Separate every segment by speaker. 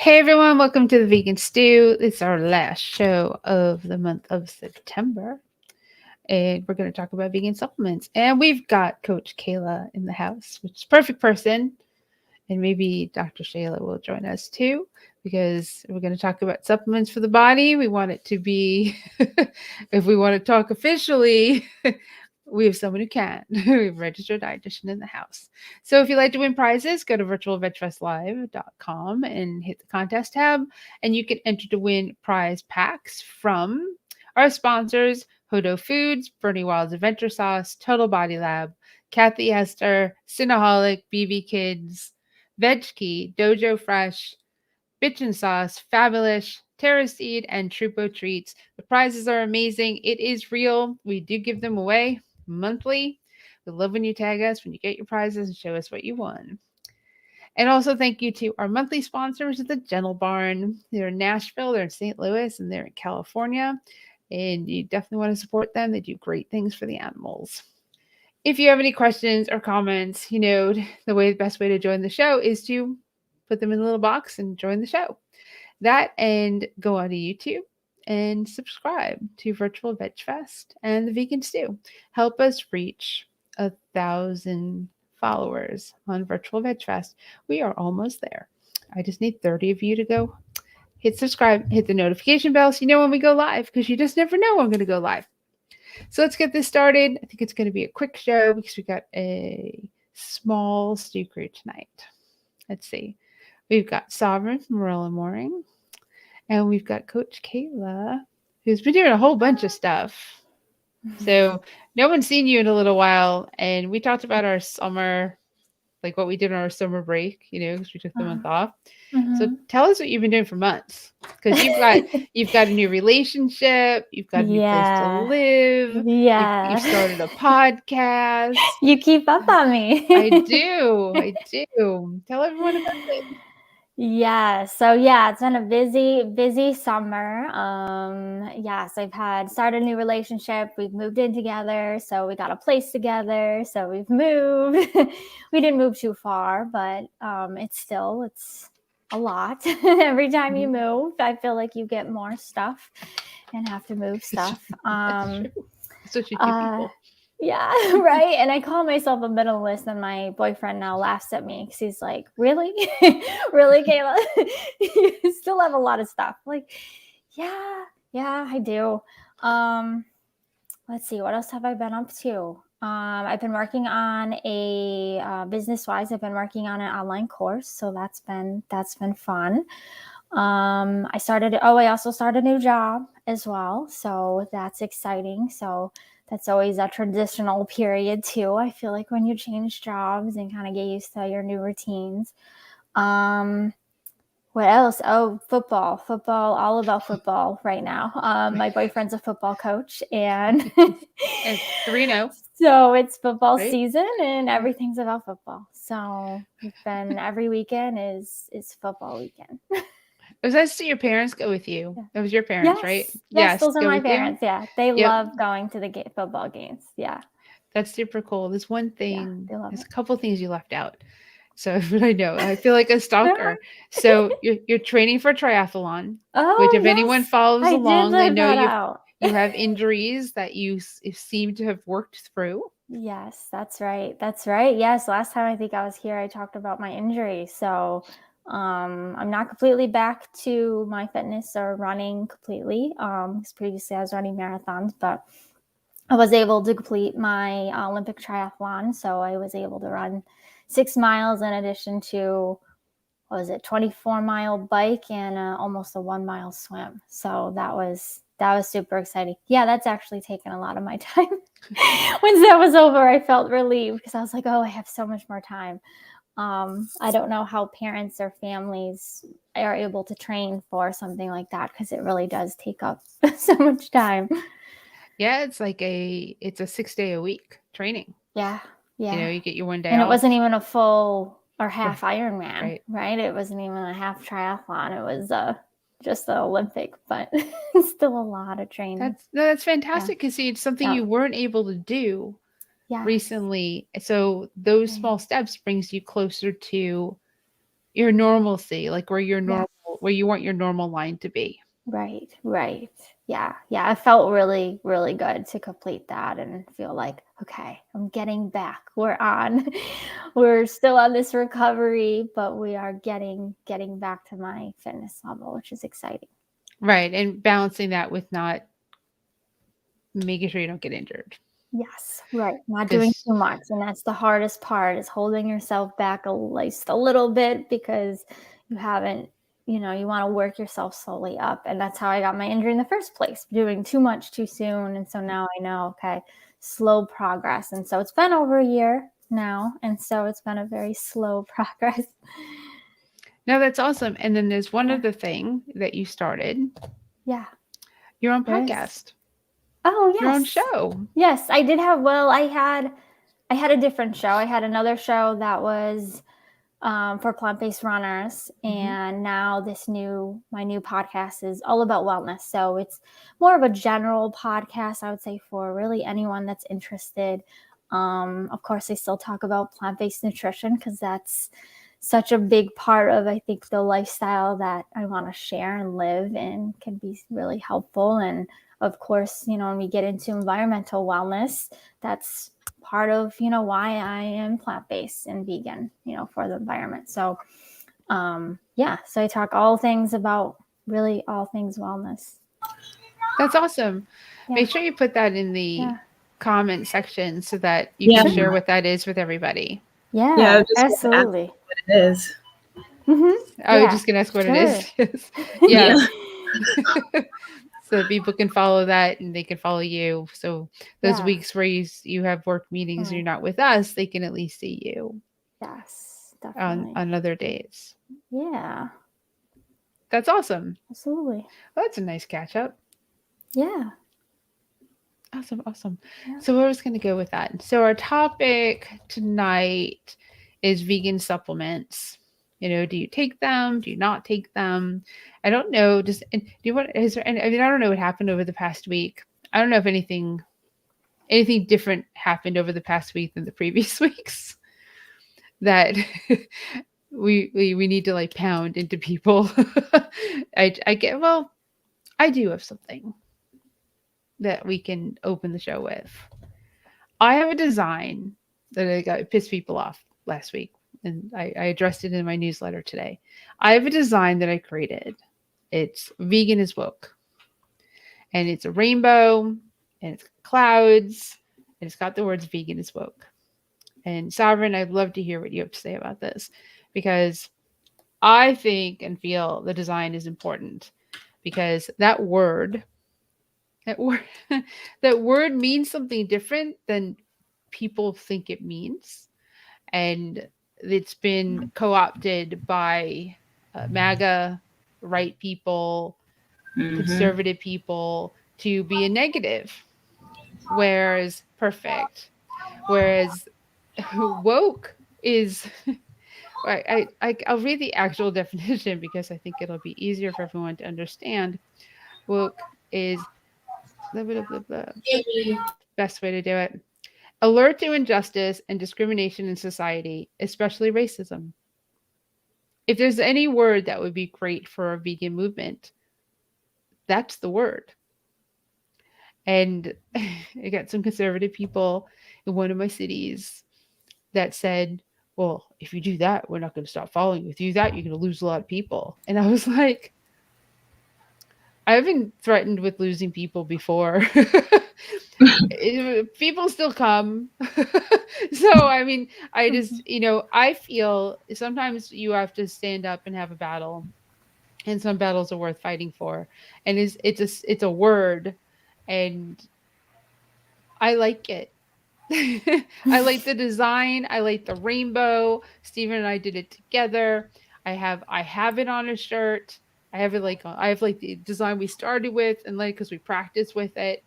Speaker 1: Hey everyone, welcome to the Vegan Stew. It's our last show of the month of September, and we're going to talk about vegan supplements. And we've got Coach Kayla in the house, which is perfect person, and maybe Dr. Shayla will join us too, because we're going to talk about supplements for the body. We want it to be, if we want to talk officially, we have someone who can. We have a registered dietitian in the house. So if you'd like to win prizes, go to virtualvegfestlive.com and hit the contest tab, and you can enter to win prize packs from our sponsors, Hodo Foods, Bernie Wild's Adventure Sauce, Total Body Lab, Kathy Hester, Cinnaholic, BB Kids, Veg Key, Dojo Fresh, Bitchin' Sauce, Fabulous, Terra Seed, and Trupo Treats. The prizes are amazing. It is real. We do give them away monthly. We love when you tag us, when you get your prizes and show us what you won. And also thank you to our monthly sponsors, the Gentle Barn. They're in Nashville, they're in St. Louis, and they're in California. And you definitely want to support them. They do great things for the animals. If you have any questions or comments, the best way to join the show is to put them in a little box and join the show. That and go onto YouTube and subscribe to Virtual Veg Fest and the Vegan Stew. Help us reach 1,000 followers on Virtual Veg Fest. We are almost there. I just need 30 of you to go hit subscribe, hit the notification bell so you know when we go live, because you just never know when I'm going to go live. So let's get this started. I think it's going to be a quick show because we got a small stew crew tonight. Let's see. We've got Sovereign from Marilla Mooring. And we've got Coach Kayla, who's been doing a whole bunch of stuff. So no one's seen you in a little while. And we talked about our summer, like what we did on our summer break, because we took the month off. So tell us what you've been doing for months. Because you've got a new relationship, you've got a new place to live, you've started a podcast.
Speaker 2: You keep up on me.
Speaker 1: I do. Tell everyone about it.
Speaker 2: It's been a busy summer. Yes, I've started a new relationship. We've moved in together, so we got a place together. So we've moved. We didn't move too far, but it's a lot. Every time you move, I feel like you get more stuff and have to move stuff.
Speaker 1: Especially two people.
Speaker 2: Yeah, right. And I call myself a minimalist, and my boyfriend now laughs at me because he's like, "Really, really, Kayla? You still have a lot of stuff." Like, yeah, I do. Let's see, what else have I been up to? I've been working on a business-wise. I've been working on an online course, so that's been fun. I also started a new job as well, so that's exciting. So that's always a transitional period too. I feel like when you change jobs and kind of get used to your new routines. What else? Oh, football, all about football right now. My boyfriend's a football coach, and
Speaker 1: 3-0.
Speaker 2: So it's football season, and everything's about football. So every weekend is football weekend.
Speaker 1: Was that your parents go with you? Yeah. That was your parents, right?
Speaker 2: Yes, those are my parents. Yeah, they love going to the football games. Yeah,
Speaker 1: that's super cool. There's one thing. There's a couple things you left out. So, but I know I feel like a stalker. So you're training for triathlon, which if anyone follows along, they know you have injuries that you seem to have worked through.
Speaker 2: Yes, that's right. Yes, last time I think I was here, I talked about my injury. So I'm not completely back to my fitness or running completely. Because previously I was running marathons, but I was able to complete my Olympic triathlon. So I was able to run 6 miles in addition to, 24-mile bike and almost a 1-mile swim. So that was super exciting. Yeah, that's actually taken a lot of my time. Once that was over, I felt relieved because I was like, oh, I have so much more time. I don't know how parents or families are able to train for something like that, because it really does take up so much time.
Speaker 1: Yeah, it's like it's a 6-day-a-week training.
Speaker 2: Yeah.
Speaker 1: You get your one day
Speaker 2: and
Speaker 1: off.
Speaker 2: It wasn't even a full or half Ironman, right? It wasn't even a half triathlon. It was just the Olympic, but it's still a lot of training.
Speaker 1: That's fantastic, because it's something you weren't able to do recently. So those small steps brings you closer to your normalcy, like where your normal where you want your normal line to be.
Speaker 2: Right. Yeah. It felt really, really good to complete that and feel like, okay, I'm getting back. We're on. We're still on this recovery, but we are getting back to my fitness level, which is exciting.
Speaker 1: Right. And balancing that with not making sure you don't get injured.
Speaker 2: Yes, right. Not doing too much. And that's the hardest part, is holding yourself back least a little bit, because you haven't, you want to work yourself slowly up. And that's how I got my injury in the first place, doing too much too soon. And so now I know, okay, slow progress. And so it's been over a year now. And so it's been a very slow progress.
Speaker 1: No, that's awesome. And then there's one other thing that you started.
Speaker 2: Yeah.
Speaker 1: Your own podcast.
Speaker 2: Oh, yes.
Speaker 1: Your own show.
Speaker 2: Yes, I did have, I had a different show. I had another show that was for plant-based runners. And now my new podcast is all about wellness. So it's more of a general podcast, I would say, for really anyone that's interested. Of course, I still talk about plant-based nutrition, because that's such a big part of, I think, the lifestyle that I want to share and live, and can be really helpful. And of course, when we get into environmental wellness, that's part of, why I am plant-based and vegan, for the environment. So, so I talk all things wellness.
Speaker 1: That's awesome.
Speaker 2: Yeah.
Speaker 1: Make sure you put that in the comment section so that you can share what that is with everybody.
Speaker 2: Yeah, absolutely.
Speaker 3: What it is.
Speaker 1: I was just going to ask what it is. Yeah. So people can follow that, and they can follow you. So those weeks where you have work meetings and you're not with us, they can at least see you.
Speaker 2: Yes, definitely.
Speaker 1: On other days.
Speaker 2: Yeah.
Speaker 1: That's awesome.
Speaker 2: Absolutely.
Speaker 1: Well, that's a nice catch up.
Speaker 2: Yeah.
Speaker 1: Awesome. Yeah. So we're just going to go with that. So our topic tonight is vegan supplements. Do you take them? Do you not take them? I don't know. I don't know what happened over the past week. I don't know if anything different happened over the past week than the previous weeks that we need to like pound into people. I do have something that we can open the show with. I have a design that I got pissed people off last week, and I addressed it in my newsletter today. I have a design that I created. It's vegan is woke, and it's a rainbow, and it's clouds, and it's got the words vegan is woke. And Sovereign, I'd love to hear what you have to say about this, because I think and feel the design is important, because that word means something different than people think it means. And it's been co-opted by MAGA, right people, conservative people, to be a negative. Whereas woke is, I'll read the actual definition because I think it'll be easier for everyone to understand. Woke is blah, blah, blah, blah. Best way to do it. Alert to injustice and discrimination in society, especially racism. If there's any word that would be great for a vegan movement, that's the word. And I got some conservative people in one of my cities that said, well, if you do that, we're not going to stop following you. If you do that, you're going to lose a lot of people. And I was like, I've been threatened with losing people before. People still come. So, I mean, I just, I feel sometimes you have to stand up and have a battle, and some battles are worth fighting for. And it's a word, and I like it. I like the design. I like the rainbow. Steven and I did it together. I have it on a shirt. I have the design we started with, and like, because we practiced with it.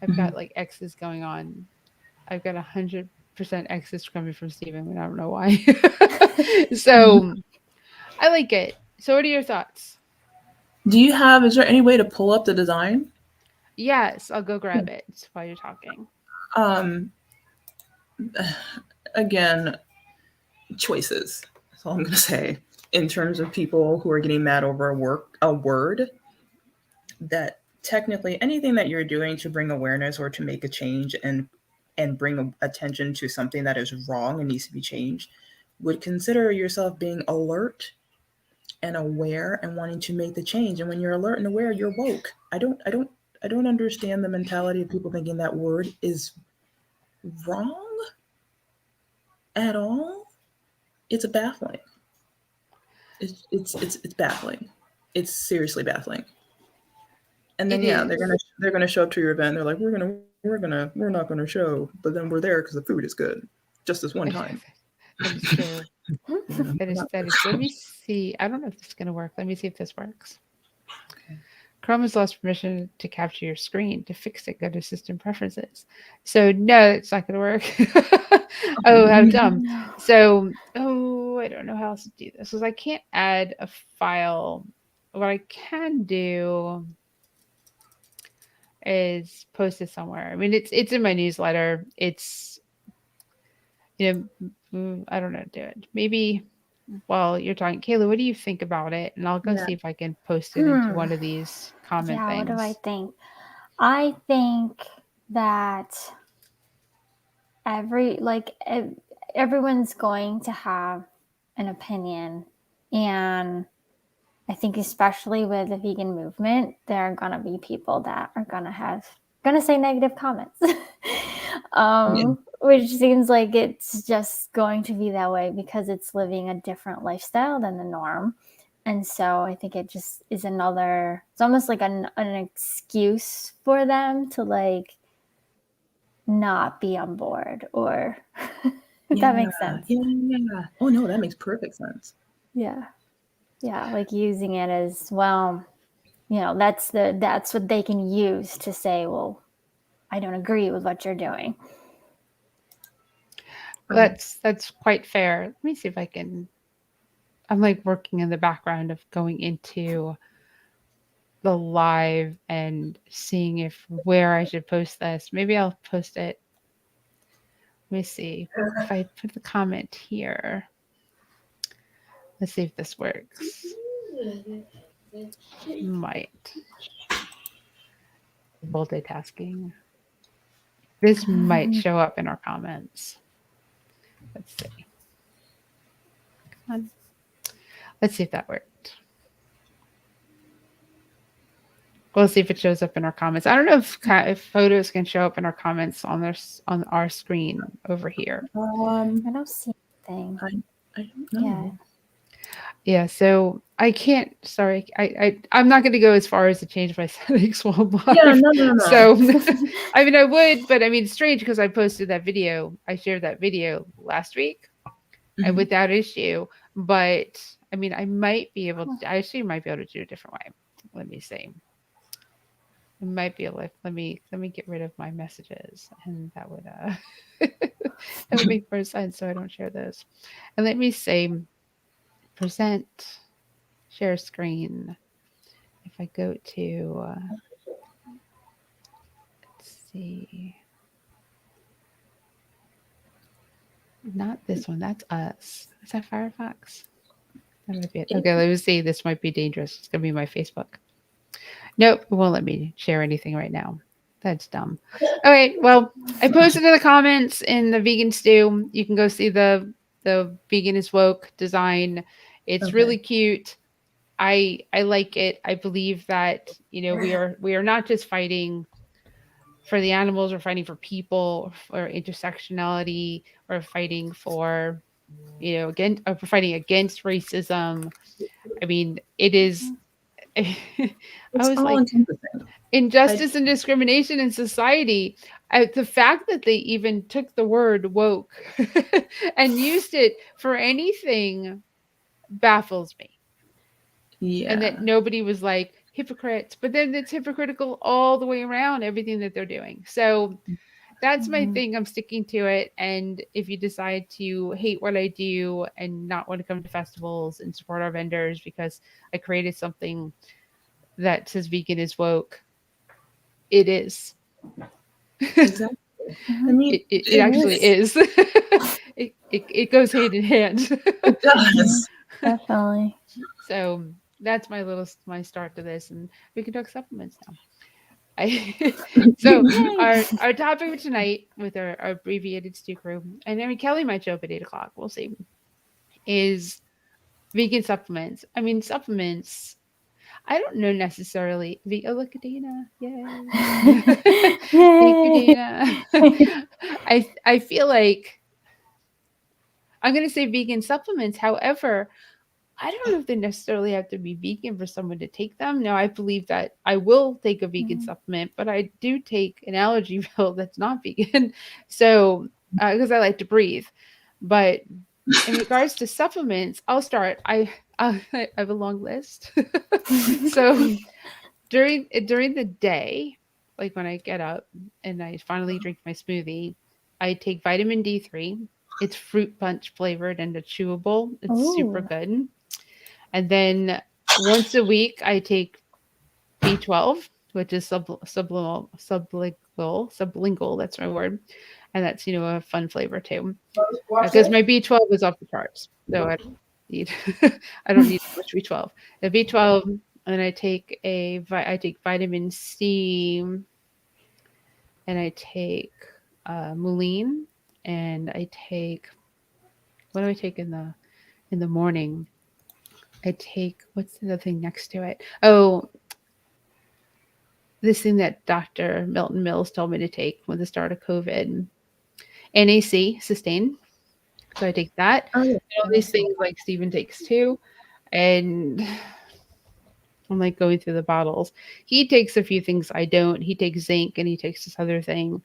Speaker 1: I've got like X's going on. I've got 100% X's coming from Steven, and I don't know why. So I like it. So what are your thoughts?
Speaker 3: Is there any way to pull up the design?
Speaker 1: Yes, I'll go grab it while you're talking.
Speaker 3: Again, choices. That's all I'm going to say. in terms of people who are getting mad over a word, that technically anything that you're doing to bring awareness or to make a change and bring attention to something that is wrong and needs to be changed would consider yourself being alert and aware and wanting to make the change. And when you're alert and aware, you're woke. I don't understand the mentality of people thinking that word is wrong at all. It's baffling. It's baffling. It's seriously baffling. And then they're gonna show up to your event. They're like, we're not gonna show, but then we're there because the food is good. Just this one time.
Speaker 1: That is true. That is. Let me see. I don't know if this is gonna work. Let me see if this works.
Speaker 3: Okay.
Speaker 1: Chrome has lost permission to capture your screen. To fix it, go to System Preferences. So no, it's not gonna work. Oh, how dumb. So I don't know how else to do this because I can't add a file. What I can do is post it somewhere. I mean, it's in my newsletter. It's, I don't know how to do it. Maybe while you're talking, Kayla, what do you think about it? And I'll go see if I can post it into one of these comment things.
Speaker 2: What do I think? I think that everyone's going to have an opinion, and I think especially with the vegan movement, there are going to be people that are going to say negative comments, which seems like it's just going to be that way because it's living a different lifestyle than the norm. And so I think it just is it's almost like an excuse for them to like not be on board, or if that makes sense.
Speaker 3: Yeah. Oh no, that makes perfect sense.
Speaker 2: Yeah, like using it as, well, that's what they can use to say, well, I don't agree with what you're doing.
Speaker 1: That's quite fair. Let me see if I can. I'm like working in the background of going into the live and seeing where I should post this. Maybe I'll post it. Let me see if I put the comment here. Let's see if this works. Might. Multitasking. This might show up in our comments. Let's see. Come on. Let's see if that worked. We'll see if it shows up in our comments. I don't know if photos can show up in our comments on our screen over here.
Speaker 2: I don't see anything.
Speaker 3: I don't know.
Speaker 1: Yeah, so I can't. Sorry, I'm not going to go as far as to change my settings while I'm live.
Speaker 3: Yeah, no.
Speaker 1: So, I mean, I would, but I mean, it's strange because I posted that video. I shared that video last week, and without issue. But I mean, I might be able to. I actually might be able to do it a different way. Let me see. I might be able to. Let me get rid of my messages, and that would that would make more sense. So I don't share those. And let me say. Present, share screen. If I go to, let's see, not this one, that's us. Is that Firefox? That might be it. Okay, let me see. This might be dangerous. It's going to be my Facebook. Nope, it won't let me share anything right now. That's dumb. All right, well, I posted in the comments in the Vegan Stew. You can go see the Vegan is Woke design. It's really cute. I like it. I believe that, we are not just fighting for the animals, we're fighting for people, or intersectionality, or fighting for, we're fighting against racism. I mean, it is injustice and discrimination in society. The fact that they even took the word woke and used it for anything baffles me. Yeah. And that nobody was like hypocrites, but then it's hypocritical all the way around everything that they're doing. So that's my thing. I'm sticking to it. And if you decide to hate what I do and not want to come to festivals and support our vendors because I created something that says vegan is woke, it is.
Speaker 3: Exactly. I mean,
Speaker 1: it actually is. It goes hand in hand.
Speaker 3: It does.
Speaker 2: Definitely.
Speaker 1: So that's my start to this, and we can talk supplements now. I, so
Speaker 2: Yay.
Speaker 1: our topic for tonight with our abbreviated stew crew, and I mean Kelly might show up at 8 o'clock. We'll see. Is vegan supplements. I mean supplements. I don't know necessarily. Oh, look at Dana! Yay! Thank you,
Speaker 2: Yay.
Speaker 1: Dana. I feel like I'm going to say vegan supplements. However, I don't know if they necessarily have to be vegan for someone to take them. Now, I believe that I will take a vegan supplement, but I do take an allergy pill that's not vegan. So, because I like to breathe. But in regards to supplements, I'll start. I have a long list. So during the day, like when I get up and I finally drink my smoothie, I take vitamin D3. It's fruit punch flavored and it's chewable. It's super
Speaker 2: Ooh.
Speaker 1: good. And then once a week, I take B12, which is sublingual. That's my word. And that's, a fun flavor too. Because my B12 is off the charts. So I don't need, I don't need much B12. The B12, and I take vitamin C, and I take Muline, and I take, what do I take in the morning? I take, what's the other thing next to it? Oh, this thing that Dr. Milton Mills told me to take with the start of COVID. NAC, Sustain. So I take that.
Speaker 3: Oh, yeah.
Speaker 1: And all these things like Steven takes too. And I'm like going through the bottles. He takes a few things I don't. He takes zinc and he takes this other thing,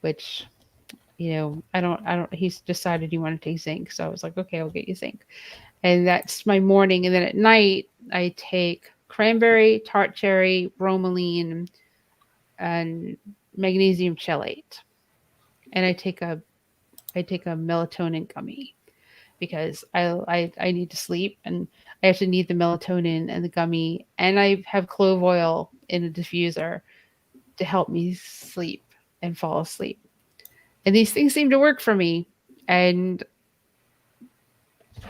Speaker 1: which, I don't, he's decided he wanted to take zinc. So I was like, okay, I'll get you zinc. And that's my morning. And then at night, I take cranberry, tart cherry, bromelain, and magnesium chelate. And I take a melatonin gummy because I need to sleep, and I actually need the melatonin and the gummy. And I have clove oil in a diffuser to help me sleep and fall asleep. And these things seem to work for me. And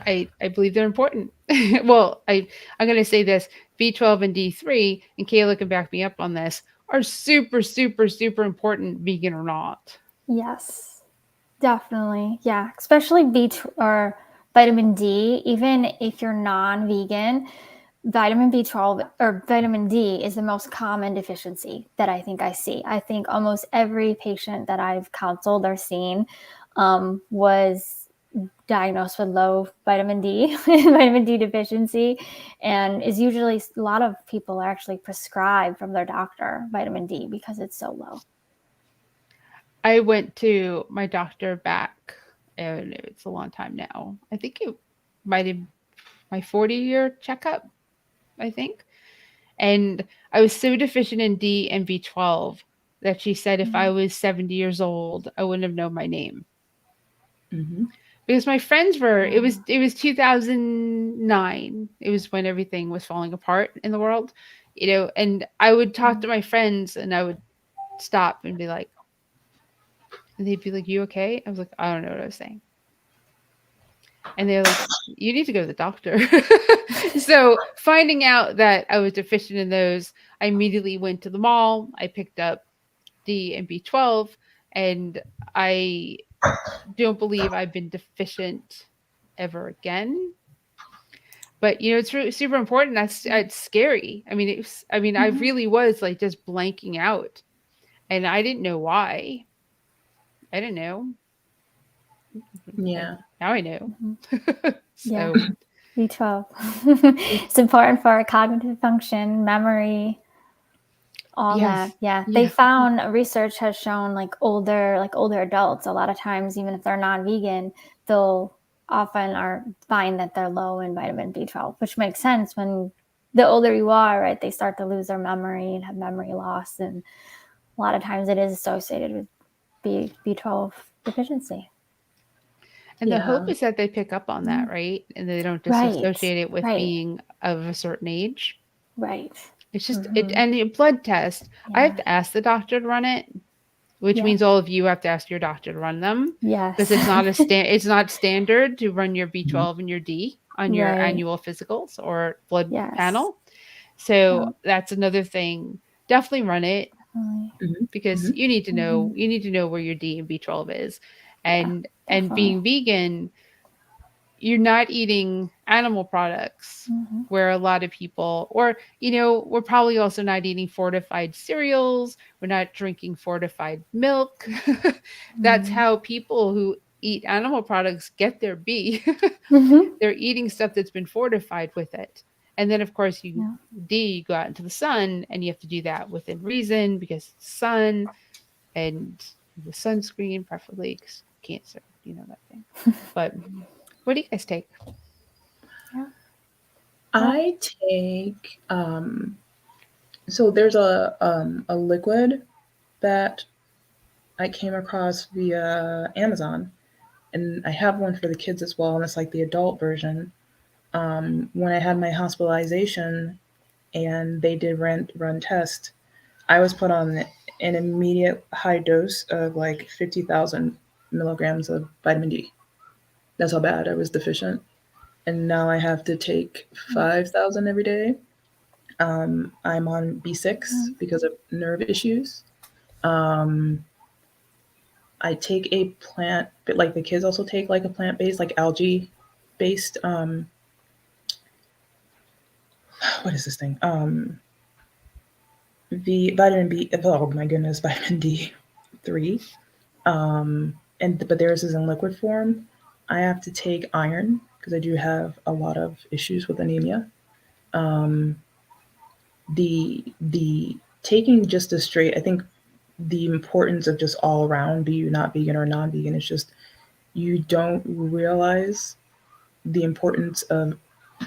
Speaker 1: I believe they're important. Well, I'm going to say this: B12 and D3, and Kayla can back me up on this, are super, super, super important, vegan or not.
Speaker 2: Yes, definitely. Yeah, especially or vitamin D. Even if you're non-vegan, vitamin B12 or vitamin D is the most common deficiency that I think I see. I think almost every patient that I've counseled or seen was diagnosed with low vitamin D, vitamin D deficiency, and is usually, a lot of people are actually prescribed from their doctor vitamin D because it's so low.
Speaker 1: I went to my doctor back, and it's a long time now. I think it might have my 40-year checkup, I think. And I was so deficient in D and B12 that she said if I was 70 years old, I wouldn't have known my name.
Speaker 3: Mm-hmm.
Speaker 1: Because my friends were, it was 2009. It was when everything was falling apart in the world, and I would talk to my friends and I would stop and be like, and they'd be like, "You okay?" I was like, "I don't know what I was saying." And they're like, "You need to go to the doctor." So finding out that I was deficient in those, I immediately went to the mall. I picked up D and B12, and I don't believe I've been deficient ever again. But it's really super important. It's scary. I mean, I really was like just blanking out, and I didn't know why. I didn't know.
Speaker 3: Yeah.
Speaker 1: Now I know. So.
Speaker 2: Yeah. B12. It's important for cognitive function, memory, all
Speaker 1: Yes.
Speaker 2: that. Yeah.
Speaker 1: Yeah.
Speaker 2: They found, research has shown older adults, a lot of times, even if they're non-vegan, they'll often find that they're low in vitamin B12, which makes sense. When the older you are, right, they start to lose their memory and have memory loss. And a lot of times it is associated with B12 deficiency.
Speaker 1: And the hope is that they pick up on that, right? And they don't just associate it with being of a certain age.
Speaker 2: Right.
Speaker 1: It's just and a blood test. Yeah. I have to ask the doctor to run it which
Speaker 2: Yeah.
Speaker 1: means all of you have to ask your doctor to run them
Speaker 2: Yes.
Speaker 1: because it's not standard to run your B12 and your D on your
Speaker 2: Right.
Speaker 1: annual physicals or blood
Speaker 2: Yes.
Speaker 1: panel. So that's another thing. Definitely run it
Speaker 2: Definitely.
Speaker 1: because you need to know where your D and B12 is. And
Speaker 2: definitely.
Speaker 1: being vegan, you're not eating animal products
Speaker 2: Mhm.
Speaker 1: where a lot of people, or we're probably also not eating fortified cereals, we're not drinking fortified milk. That's
Speaker 2: Mhm.
Speaker 1: how people who eat animal products get their B.
Speaker 2: Mhm.
Speaker 1: They're eating stuff that's been fortified with it. And then of course you go out into the sun, and you have to do that within reason because it's sun and with sunscreen preferably, because cancer, that thing. But what do you guys take?
Speaker 3: I take so there's a liquid that I came across via Amazon, and I have one for the kids as well, and it's like the adult version. When I had my hospitalization and they did run test, I was put on an immediate high dose of like 50,000 milligrams of vitamin D. That's how bad I was deficient. And now I have to take 5,000 every day. I'm on B6 because of nerve issues. Um, I take a plant, but like the kids also take like a plant based, like algae based. What is this thing? The vitamin B. Oh my goodness, vitamin D3. But theirs is in liquid form. I have to take iron because I do have a lot of issues with anemia. Um, the taking just a straight, I think the importance of just all around, be you not vegan or non-vegan, is just you don't realize the importance of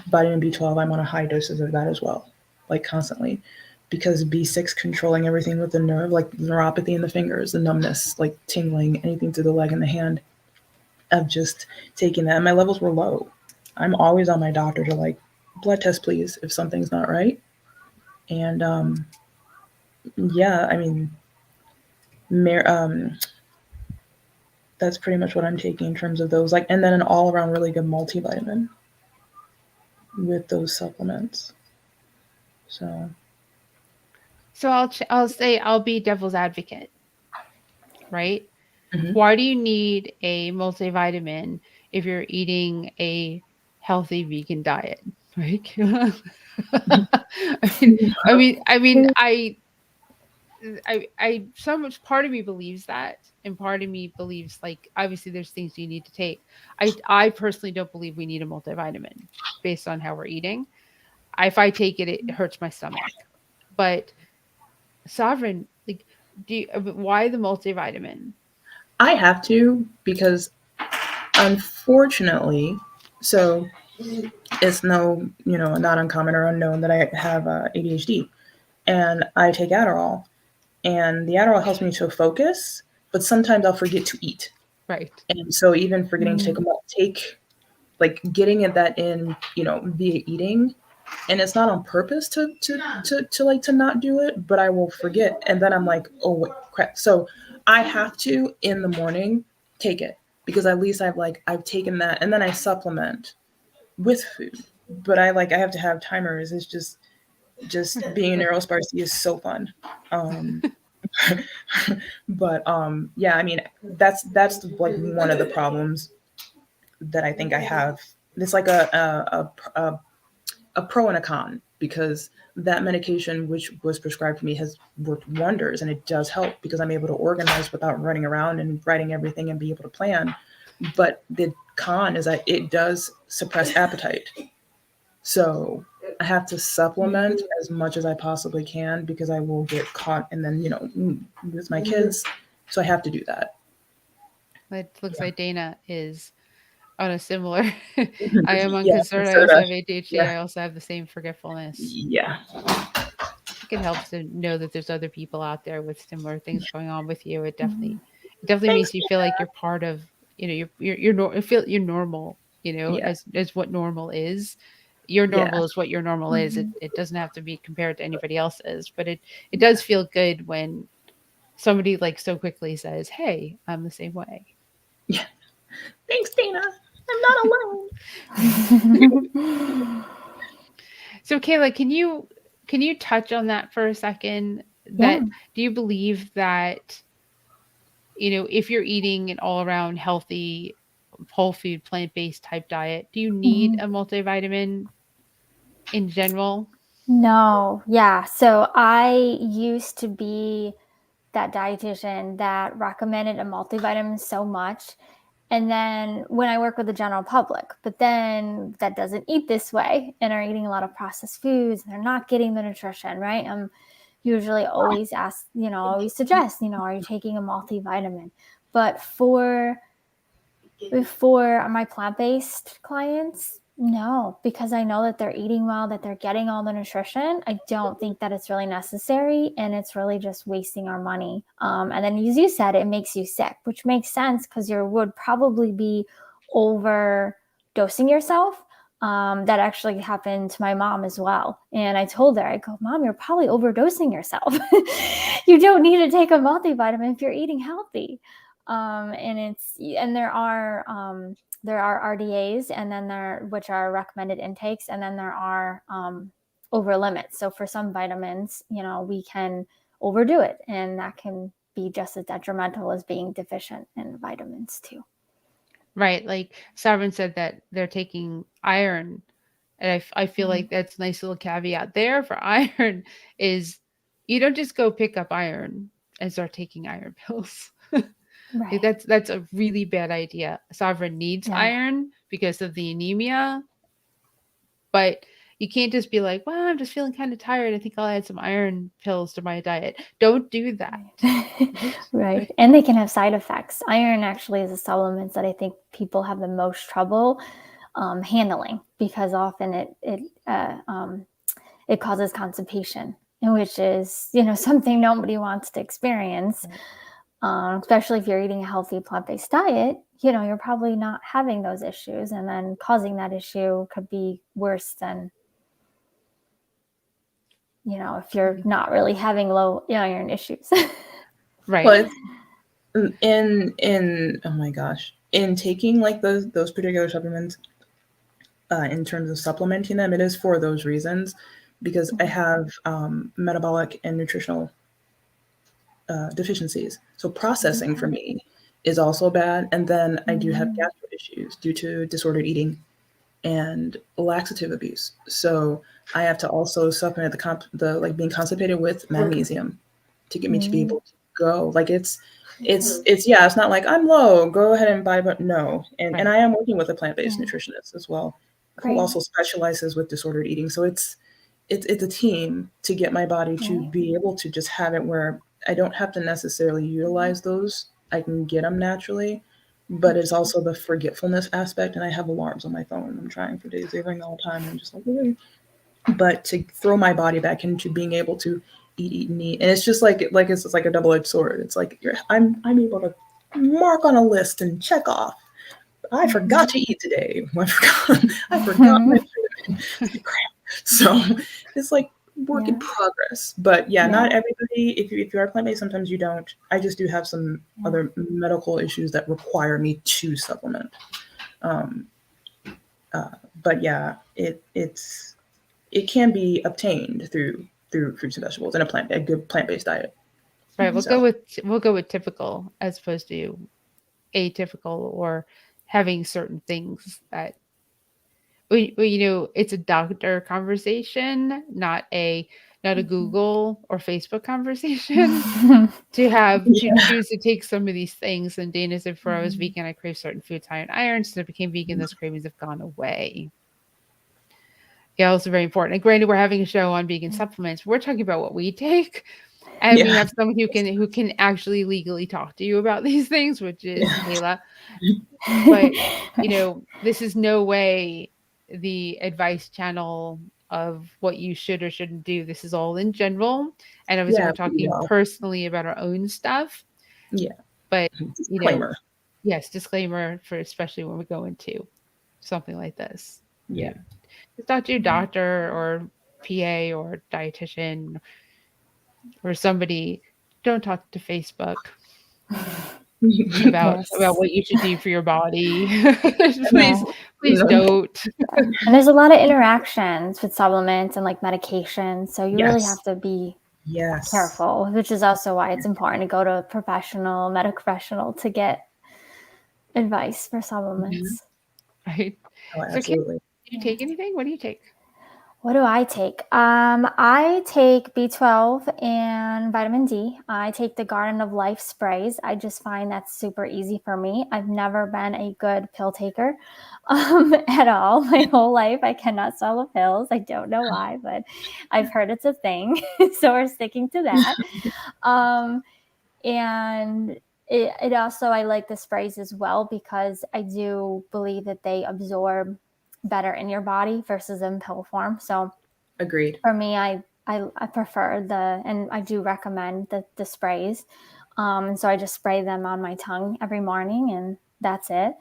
Speaker 3: vitamin B12. I'm on a high doses of that as well, like constantly, because B6 controlling everything with the nerve, like neuropathy in the fingers, the numbness, like tingling, anything to the leg and the hand, of just taking that. And my levels were low. I'm always on my doctor to like, blood test please if something's not right. And yeah, I mean, that's pretty much what I'm taking in terms of those. Like, and then an all around really good multivitamin with those supplements. So
Speaker 1: I'll say I'll be devil's advocate, right?
Speaker 3: Mhm.
Speaker 1: Why do you need a multivitamin if you're eating a healthy vegan diet? Right? I so much, part of me believes that, and part of me believes, like, obviously there's things you need to take. I personally don't believe we need a multivitamin based on how we're eating. If I take it, it hurts my stomach. But Sovereign, like, why the multivitamin?
Speaker 3: I have to because unfortunately, so it's not uncommon or unknown that I have ADHD, and I take Adderall, and the Adderall helps me to focus, but sometimes I'll forget to eat,
Speaker 1: Right.
Speaker 3: and so even forgetting to take like getting at that in via eating, and it's not on purpose to not do it, but I will forget, and then I'm like, oh wait, crap. So I have to in the morning take it because at least I've taken that, and then I supplement with food. But I have to have timers. It's just being a neurosparsy is so fun. Um, but yeah, I mean that's like one of the problems that I think I have. It's like a pro and a con because that medication which was prescribed to me has worked wonders, and it does help because I'm able to organize without running around and writing everything and be able to plan. But the con is that it does suppress appetite. So I have to supplement as much as I possibly can because I will get caught and then, with my kids. So I have to do that.
Speaker 1: It looks like Dana is on a similar. I am
Speaker 3: Yeah,
Speaker 1: unconcerned. I also
Speaker 3: soda.
Speaker 1: have ADHD.
Speaker 3: Yeah.
Speaker 1: I also have the same forgetfulness.
Speaker 3: Yeah.
Speaker 1: I think it helps to know that there's other people out there with similar things going on with you. It definitely
Speaker 3: Thanks.
Speaker 1: makes you feel like you're part of. You're normal.
Speaker 3: Yeah.
Speaker 1: As what normal is. Your
Speaker 3: Yeah.
Speaker 1: normal is what your normal is. It doesn't have to be compared to anybody else's, but it does feel good when somebody like so quickly says, "Hey, I'm the same way."
Speaker 3: Yeah. Thanks, Dana. I'm not alone.
Speaker 1: So Kayla, can you touch on that for a second?
Speaker 2: Yeah.
Speaker 1: That do you believe that, if you're eating an all around healthy, whole food, plant based type diet, do you need
Speaker 2: Mhm.
Speaker 1: a multivitamin in general?
Speaker 2: No, yeah. So I used to be that dietitian that recommended a multivitamin so much. And then when I work with the general public, but then that doesn't eat this way and are eating a lot of processed foods and they're not getting the nutrition, right? I'm usually always ask, always suggest, are you taking a multivitamin? But for my plant-based clients, no, because I know that they're eating well, that they're getting all the nutrition. I don't think that it's really necessary, and it's really just wasting our money. And then, as you said, it makes you sick, which makes sense because you would probably be overdosing yourself. That actually happened to my mom as well. And I told her, I go, Mom, you're probably overdosing yourself. You don't need to take a multivitamin if you're eating healthy. And there are RDAs, and then which are recommended intakes, and then there are over limits. So for some vitamins, we can overdo it, and that can be just as detrimental as being deficient in vitamins too.
Speaker 1: Right. Like Sovereign said that they're taking iron. And I feel like that's a nice little caveat there for iron is you don't just go pick up iron and start taking iron pills. Like
Speaker 2: Right.
Speaker 1: that's a really bad idea. Sovereign needs
Speaker 2: Yeah.
Speaker 1: iron because of the anemia, but you can't just be like, well, I'm just feeling kind of tired. I think I'll add some iron pills to my diet. Don't do that.
Speaker 2: Right. And they can have side effects. Iron actually is a supplement that I think people have the most trouble handling because often it causes constipation, which is something nobody wants to experience. Especially if you're eating a healthy plant-based diet, you're probably not having those issues, and then causing that issue could be worse than if you're not really having low iron issues.
Speaker 1: Right.
Speaker 3: Well, it's in oh my gosh, in taking like those particular supplements, in terms of supplementing them, it is for those reasons because I have metabolic and nutritional deficiencies. So processing for me is also bad, and then I do have gastro issues due to disordered eating and laxative abuse. So I have to also supplement the like being constipated with magnesium to get me to be able to go. Like it's yeah, it's not like I'm low, go ahead and buy, but no. And
Speaker 1: Right.
Speaker 3: I am working with a plant-based
Speaker 2: Yeah.
Speaker 3: nutritionist as well, who
Speaker 2: Great.
Speaker 3: also specializes with disordered eating. So it's a team to get my body to
Speaker 2: Right.
Speaker 3: be able to just have it where I don't have to necessarily utilize those. I can get them naturally, but it's also the forgetfulness aspect. And I have alarms on my phone. I'm trying for days. They ring all the time. And I'm just like, "Okay." But to throw my body back into being able to eat, and eat, and it's just like it's like a double-edged sword. It's like I'm able to mark on a list and check off. I forgot to eat today. I forgot my food. So it's like work in progress. But yeah, not everybody. If you are plant based, sometimes you don't. I just do have some other medical issues that require me to supplement. But yeah, it can be obtained through fruits and vegetables and a good plant based diet.
Speaker 1: Right.
Speaker 3: So
Speaker 1: We'll go with typical as opposed to atypical or having certain things that it's a doctor conversation, not a Google or Facebook conversation to choose to take some of these things. And Dana said, before I was vegan, I crave certain foods high in iron. Since I became vegan, those cravings have gone away. Yeah, also very important. And granted, we're having a show on vegan supplements. We're talking about what we take. And we have someone who can actually legally talk to you about these things, which is Kayla. But this is no way the advice channel of what you should or shouldn't do. This is all in general. And obviously we're talking personally about our own stuff.
Speaker 3: Yeah.
Speaker 1: But
Speaker 3: disclaimer.
Speaker 1: Yes, disclaimer for especially when we go into something like this.
Speaker 3: Yeah.
Speaker 1: It's not your doctor or PA or dietitian or somebody don't talk to Facebook
Speaker 2: Yes.
Speaker 1: about what you should do for your body. please,
Speaker 2: Yeah.
Speaker 1: please
Speaker 3: No.
Speaker 1: don't.
Speaker 2: And there's a lot of interactions with supplements and like medications. So you really
Speaker 3: Yes.
Speaker 2: have to be
Speaker 3: Yes.
Speaker 2: careful, which is also why it's important to go to a medical professional to get advice for supplements.
Speaker 1: Right.
Speaker 3: Oh,
Speaker 1: So, Kim,
Speaker 3: absolutely.
Speaker 1: do you take anything? What do you take?
Speaker 2: What do I take? I take B12 and vitamin D. I take the Garden of Life sprays. I just find that's super easy for me. I've never been a good pill taker at all. My whole life, I cannot swallow pills. I don't know why, but I've heard it's a thing. So we're sticking to that. And it also, I like the sprays as well because I do believe that they absorb better in your body versus in pill form. So
Speaker 3: Agreed.
Speaker 2: for me, I prefer and I do recommend the sprays. And so I just spray them on my tongue every morning and that's it.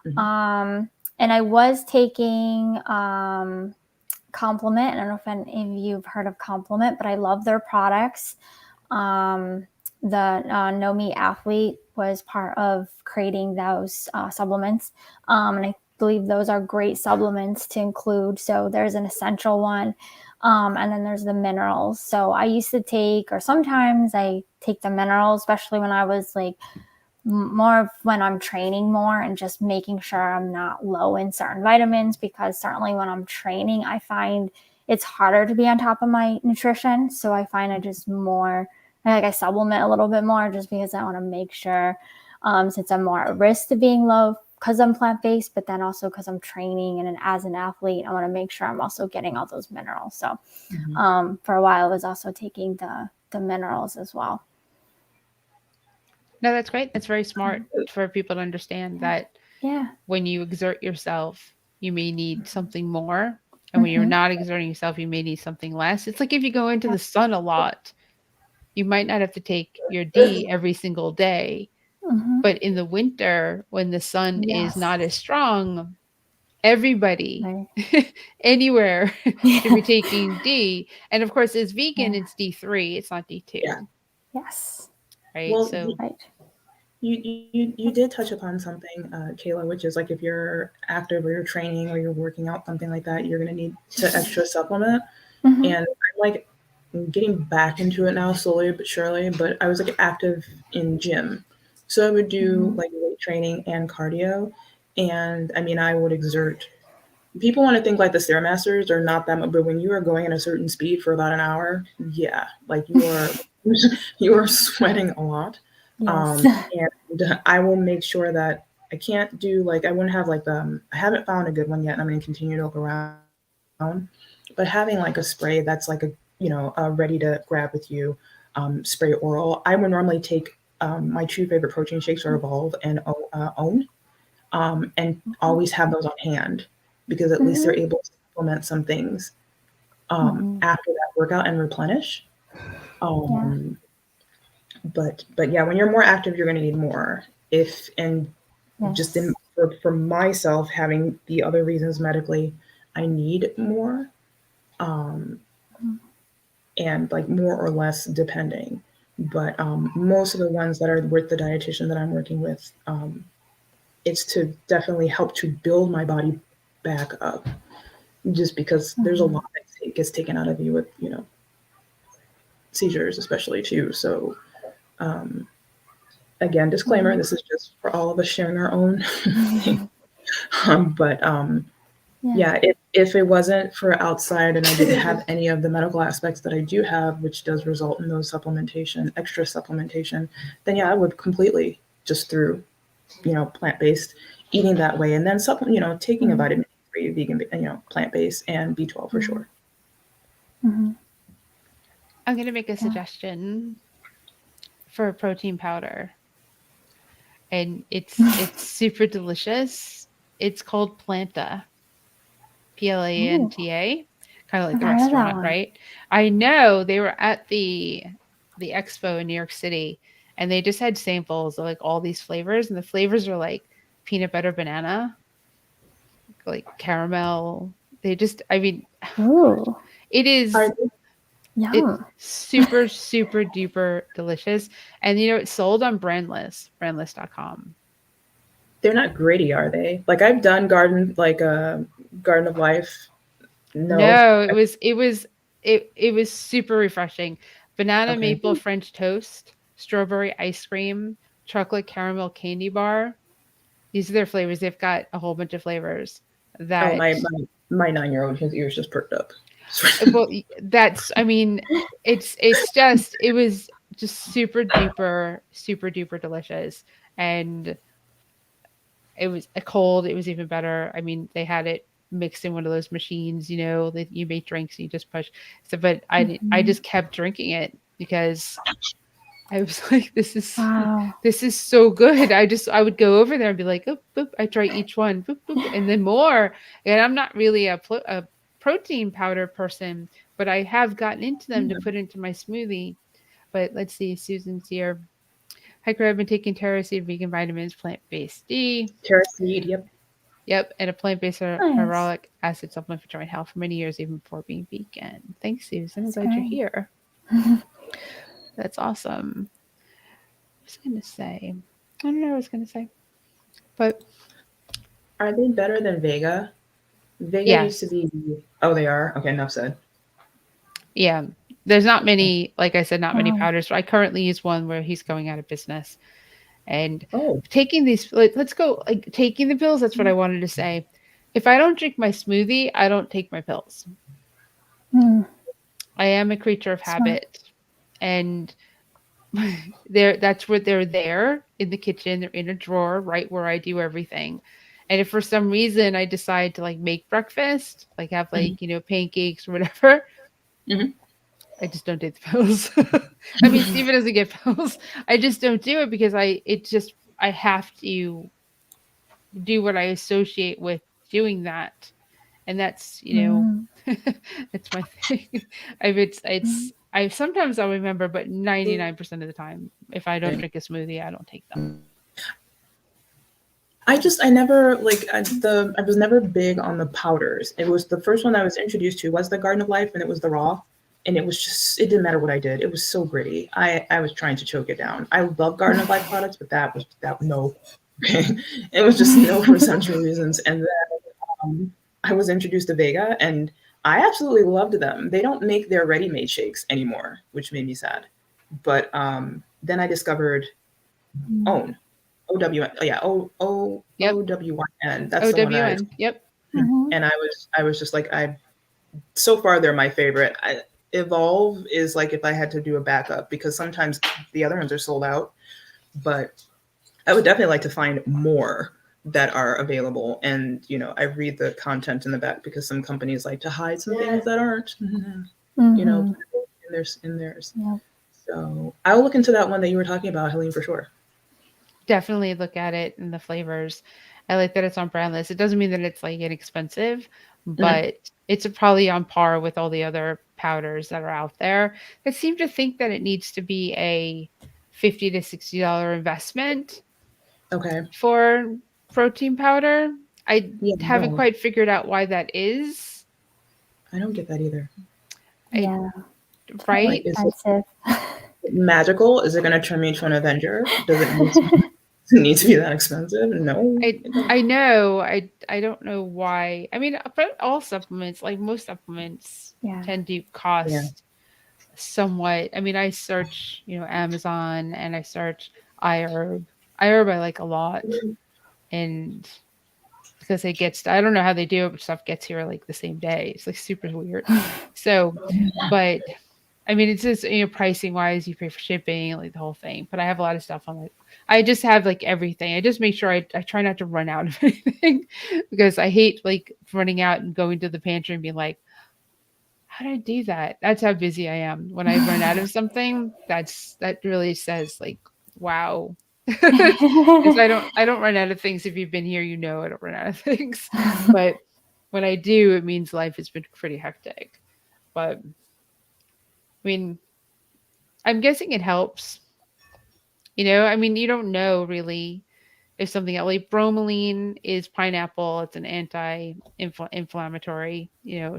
Speaker 3: Mhm.
Speaker 2: And I was taking Complement. I don't know if any of you have heard of Complement, but I love their products. The Know Me Athlete was part of creating those supplements. And I believe those are great supplements to include. So there's an essential one. And then there's the minerals. So I used to take, or sometimes I take the minerals, especially when I was like more of when I'm training more and just making sure I'm not low in certain vitamins, because certainly when I'm training, I find it's harder to be on top of my nutrition. So I find I just I supplement a little bit more just because I want to make sure, since I'm more at risk to being low because I'm plant-based, but then also because I'm training and as an athlete, I want to make sure I'm also getting all those minerals. So for a while, I was also taking the minerals as well.
Speaker 1: No, that's great. That's very smart for people to understand that
Speaker 2: Yeah.
Speaker 1: when you exert yourself, you may need something more. And when you're not exerting yourself, you may need something less. It's like if you go into the sun a lot, you might not have to take your D every single day. But in the winter, when the sun is not as strong, everybody
Speaker 2: Right.
Speaker 1: anywhere should be
Speaker 2: Yeah.
Speaker 1: taking D. And of course, as vegan, it's D3, it's not D2.
Speaker 3: Yeah.
Speaker 2: Yes.
Speaker 1: Right.
Speaker 3: Well,
Speaker 1: So
Speaker 2: Right.
Speaker 3: you did touch upon something, Kayla, which is like if you're active or you're training or you're working out, something like that, you're going to need to extra supplement.
Speaker 2: Mhm.
Speaker 3: And I'm like getting back into it now, slowly but surely. But I was like active in gym, so I would do like weight training and cardio. And I mean, I would exert. People want to think like the Stairmasters are not that much, but when you are going at a certain speed for about an hour, yeah, like you are you are sweating a lot.
Speaker 2: Yes.
Speaker 3: And I will make sure that I can't do like I wouldn't have like I haven't found a good one yet, and I'm going to continue to look around. But having like a spray that's like a ready to grab with you, spray oral. I would normally take my two favorite protein shakes are Evolve and Own, and always have those on hand because at least they're
Speaker 2: Mhm.
Speaker 3: able to supplement some things
Speaker 2: Mhm.
Speaker 3: after that workout and replenish.
Speaker 2: Yeah.
Speaker 3: Um, but yeah, when you're more active, you're going to need more. If and just
Speaker 2: Yes.
Speaker 3: for myself having the other reasons medically, I need more, um, and like more or less depending. But most of the ones that are with the dietitian that I'm working with, it's to definitely help to build my body back up. Just because there's a lot that gets taken out of you with seizures, especially too. So again, disclaimer: this is just for all of us sharing our own thing. But
Speaker 2: Yeah.
Speaker 3: yeah, if it wasn't for outside and I didn't have any of the medical aspects that I do have, which does result in those extra supplementation, then yeah, I would completely just through, plant-based eating that way. And then taking a vitamin D3, vegan, plant-based and B12 for sure.
Speaker 2: Mhm.
Speaker 1: I'm going to make a
Speaker 2: Yeah.
Speaker 1: suggestion for a protein powder. And it's super delicious. It's called Planta.
Speaker 2: Ooh,
Speaker 1: Planta. Kind of like
Speaker 2: I've
Speaker 1: the
Speaker 2: heard of that
Speaker 1: restaurant,
Speaker 2: one.
Speaker 1: right? I know they were at the expo in New York City and they just had samples of like all these flavors, and the flavors are like peanut butter banana, like caramel. I mean,
Speaker 2: Ooh.
Speaker 1: it is
Speaker 3: Are
Speaker 2: Yum.
Speaker 1: super, super duper delicious. And it's sold on brandless.com.
Speaker 3: They're not gritty, are they? Like I've done Garden of Life. No.
Speaker 1: No, it was super refreshing. Banana
Speaker 3: Okay.
Speaker 1: maple French toast, strawberry ice cream, chocolate caramel candy bar. These are their flavors. They've got a whole bunch of flavors
Speaker 3: Oh,
Speaker 1: that
Speaker 3: my 9-year-old, his ears just perked up.
Speaker 1: well, that's, I mean, it was just super duper, super duper delicious. And it was a cold, it was even better. I mean, they had it mixed in one of those machines, that you make drinks and you just push. So, but I just kept drinking it because I was like,
Speaker 2: Wow.
Speaker 1: this is so good. I would go over there and be like, boop, boop. I try each one, boop, boop, and then more. And I'm not really a protein powder person, but I have gotten into them to put into my smoothie. But let's see, Susan's here. Hiker, I've been taking Terraseed vegan vitamins, plant-based D.
Speaker 3: Terraseed, yep.
Speaker 1: Yep, and a plant-based
Speaker 2: Nice.
Speaker 1: hyaluronic acid supplement for joint health for many years, even before being vegan. Thanks, Susan. I'm glad you're here. That's awesome. I was going to say, I don't know what I was going to say, but
Speaker 3: Are they better than Vega? Vega
Speaker 1: Yeah.
Speaker 3: used to be. Oh, they are. Okay, enough said.
Speaker 1: yeah, there's not many, like I said, not many
Speaker 2: Wow.
Speaker 1: powders. I currently use one where he's going out of business, and
Speaker 3: Oh,
Speaker 1: taking these, let's go, like taking the pills. That's what I wanted to say. If I don't drink my smoothie, I don't take my pills.
Speaker 2: Mm.
Speaker 1: I am a creature of
Speaker 2: Smart.
Speaker 1: habit, and that's where they're there in the kitchen. They're in a drawer right where I do everything. And if for some reason I decide to like make breakfast, like have like, pancakes or whatever,
Speaker 3: Mhm.
Speaker 1: I just don't take the pills. I mean, Steven doesn't get pills. I just don't do it because I have to do what I associate with doing that. And that's, that's my thing. I sometimes I'll remember, but 99% of the time, if I don't drink a smoothie, I don't take them.
Speaker 3: I never I was never big on the powders. It was the first one I was introduced to was the Garden of Life, and it was the raw, and it was just, it didn't matter what I did. It was so gritty. I was trying to choke it down. I love Garden of Life products, but that no, it was just no for essential reasons. And then I was introduced to Vega, and I absolutely loved them. They don't make their ready-made shakes anymore, which made me sad. But then I discovered Own. OWN. Oh yeah.
Speaker 1: Yep.
Speaker 3: OWN. That's the one
Speaker 1: OWN. Yep.
Speaker 3: and I was just like, so far they're my favorite. Evolve is like if I had to do a backup, because sometimes the other ones are sold out, but I would definitely like to find more that are available. And I read the content in the back because some companies like to hide some things that aren't, in theirs.
Speaker 2: Yep.
Speaker 3: So I'll look into that one that you were talking about, Helene, for sure.
Speaker 1: Definitely look at it and the flavors. I like that it's on Brandless. It doesn't mean that it's like inexpensive, but it's probably on par with all the other powders that are out there. I seem to think that it needs to be a $50 to $60 investment
Speaker 3: Okay.
Speaker 1: for protein powder. I haven't
Speaker 3: no.
Speaker 1: quite figured out why that is.
Speaker 3: I don't get that either.
Speaker 2: Yeah.
Speaker 1: Right?
Speaker 3: Like, is
Speaker 2: Expensive.
Speaker 3: it magical? Is it going to turn me into an Avenger? Does it need to be that expensive? No.
Speaker 1: I know. I don't know why. I mean, but all supplements, like most supplements,
Speaker 2: Yeah.
Speaker 1: tend to cost somewhat. I mean, I search, Amazon, and I search iHerb. iHerb I like a lot, and because it gets, I don't know how they do it, but stuff gets here like the same day. It's like super weird. So, but I mean, it's just, pricing wise, you pay for shipping, like the whole thing. But I have a lot of stuff on it. I just have like everything. I just make sure I try not to run out of anything, because I hate like running out and going to the pantry and being like, how did I do that? That's how busy I am. When I run out of something, that really says like, wow. Because I don't run out of things. If you've been here, I don't run out of things. But when I do, it means life has been pretty hectic. But I mean, I'm guessing it helps. I mean, you don't know really if something else, like bromelain is pineapple. It's an anti-inflammatory,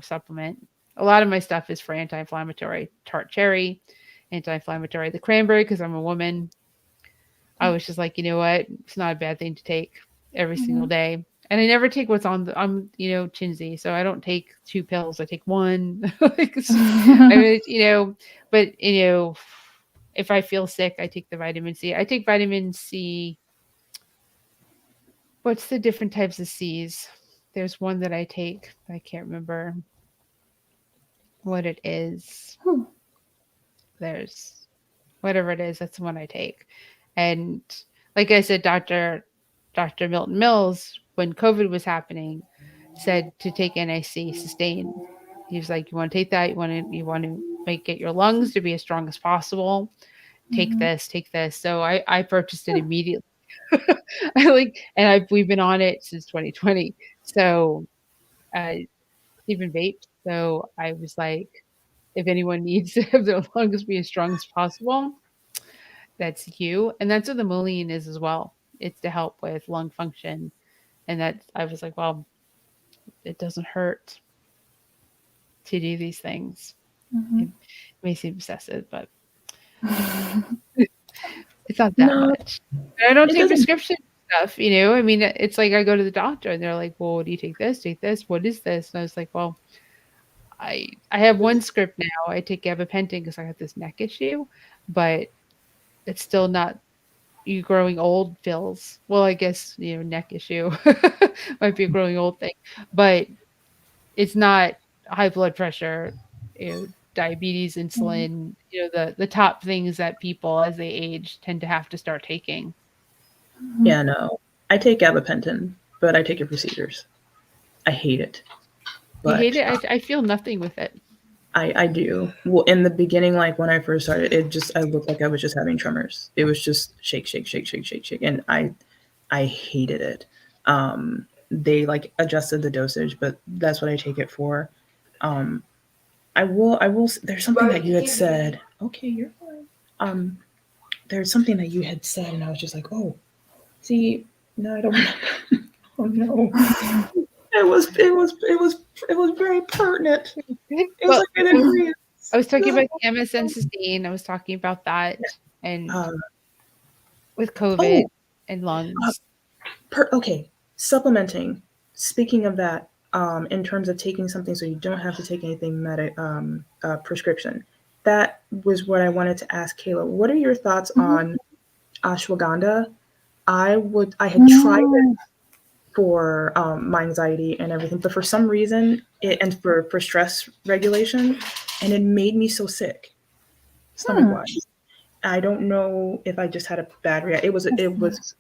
Speaker 1: supplement. a lot of my stuff is for anti-inflammatory. Tart cherry, anti-inflammatory. The cranberry, because I'm a woman, I was just like, you know what? It's not a bad thing to take every single day. And I never take what's on the, I'm, Chinsey. So I don't take 2 pills. I take 1. I mean, but, if I feel sick, I take the vitamin C. I take vitamin C. What's the different types of C's? There's one that I take. I can't remember what it is. There's whatever it is. That's the one I take. And like I said, Dr. Milton Mills, when COVID was happening, said to take NIC Sustain. He was like, you want to take that? You want to get your lungs to be as strong as possible. Take this. So I purchased it immediately. We've been on it since 2020. So even vape. So I was like, if anyone needs to have their lungs be as strong as possible, that's you. And that's what the Moline is as well. It's to help with lung function. And that I was like, well, it doesn't hurt to do these things. It may seem excessive, but it's not that much. But I don't take prescription stuff, I mean, it's like I go to the doctor and they're like, well, what do you take this? Take this? What is this? And I was like, well, I have one script now. I take gabapentin because I have this neck issue, but it's still not you growing old pills. Well, I guess, neck issue might be a growing old thing, but it's not high blood pressure, diabetes, insulin, the top things that people as they age tend to have to start taking.
Speaker 3: Yeah, no. I take gabapentin, but I take your procedures. I hate it.
Speaker 1: You hate it? I feel nothing with it.
Speaker 3: I do. Well, in the beginning, like when I first started, I looked like I was just having tremors. It was just shake, shake, shake, shake, shake, shake. And I hated it. They like adjusted the dosage, but that's what I take it for. I will, there's something that you had said. Okay, you're fine. There's something that you had said and I was just like, oh, see, no, I don't oh no. It was very pertinent. It was like an agreement.
Speaker 1: I was talking about the MSN Sustain. I was talking about that and with COVID and lungs.
Speaker 3: Okay, supplementing. Speaking of that, in terms of taking something so you don't have to take anything prescription. That was what I wanted to ask Kayla. What are your thoughts on ashwagandha? I had tried it for my anxiety and everything, but for some reason, and for stress regulation, and it made me so sick, stomach-wise. I don't know if I just had a bad reaction. It was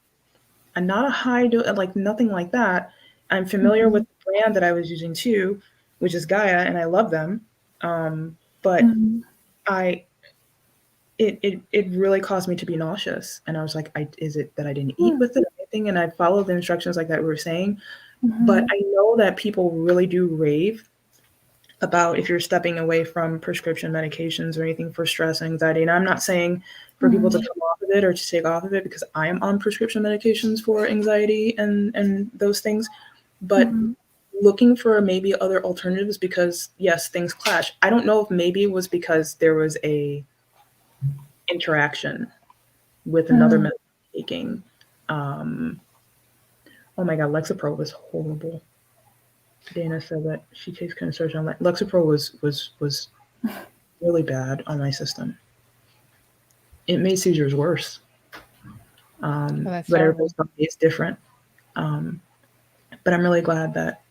Speaker 3: not a high dose, like nothing like that. I'm familiar with the brand that I was using too, which is Gaia, and I love them. But it really caused me to be nauseous, and I was like, is it that I didn't eat with it or anything? And I followed the instructions like that we were saying, but I know that people really do rave about if you're stepping away from prescription medications or anything for stress and anxiety. And I'm not saying for people to come off of it or to take off of it, because I am on prescription medications for anxiety and those things, but looking for maybe other alternatives, because yes, things clash. I don't know if maybe it was because there was a interaction with another medicine taking. Oh my God, Lexapro was horrible. Dana said that she takes concern on that. Lexapro was really bad on my system. It made seizures worse. But everybody's body is different. But I'm really glad that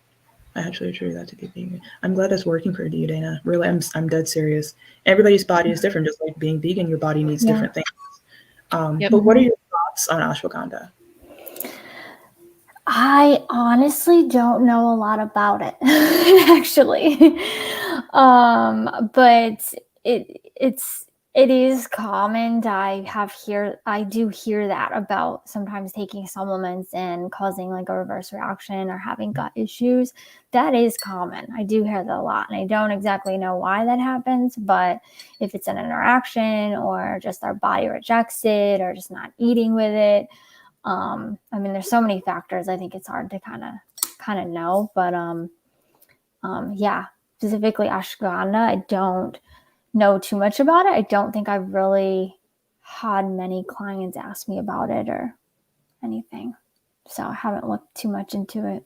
Speaker 3: I actually attribute that to be vegan. I'm glad that's working for you, Dana. Really, I'm dead serious. Everybody's body is different. Just like being vegan, your body needs different things. But what are your thoughts on ashwagandha?
Speaker 2: I honestly don't know a lot about it, actually. But it is common. I do hear that about sometimes taking supplements and causing like a reverse reaction or having gut issues. That is common. I do hear that a lot, and I don't exactly know why that happens, but if it's an interaction or just our body rejects it or just not eating with it. I mean, there's so many factors. I think it's hard to kind of know, but yeah, specifically ashwagandha, I don't know too much about it. I don't think I've really had many clients ask me about it or anything. So I haven't looked too much into it.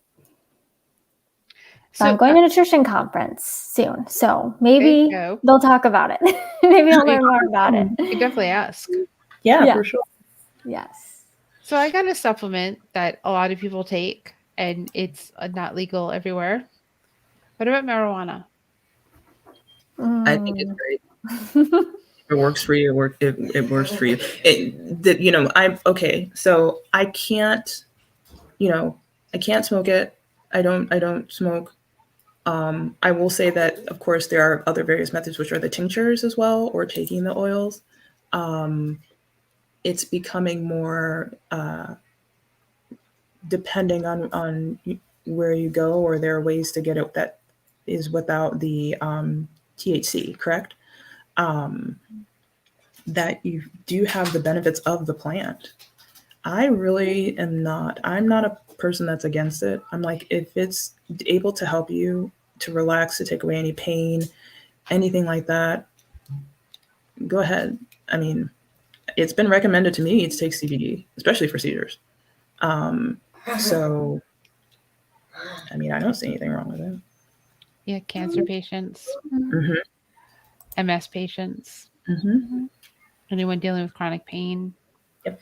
Speaker 2: So I'm going to a nutrition conference soon. So maybe they'll talk about it. Maybe I'll learn more about it.
Speaker 1: You can definitely ask.
Speaker 3: Yeah, for sure.
Speaker 2: Yes.
Speaker 1: So I got a supplement that a lot of people take, and it's not legal everywhere. What about marijuana?
Speaker 3: I think it's great. It works for you. It works for you. So I can't, I can't smoke it. I don't smoke. I will say that, of course, there are other various methods, which are the tinctures as well, or taking the oils. It's becoming more depending on where you go, or there are ways to get it that is without the THC, correct? That you do have the benefits of the plant. I really am not. I'm not a person that's against it. I'm like, if it's able to help you to relax, to take away any pain, anything like that, go ahead. I mean, it's been recommended to me to take CBD, especially for seizures. So, I mean, I don't see anything wrong with it.
Speaker 1: Yeah, cancer patients,
Speaker 3: Mm-hmm.
Speaker 1: MS patients,
Speaker 3: Mm-hmm.
Speaker 1: anyone dealing with chronic pain.
Speaker 3: Yep.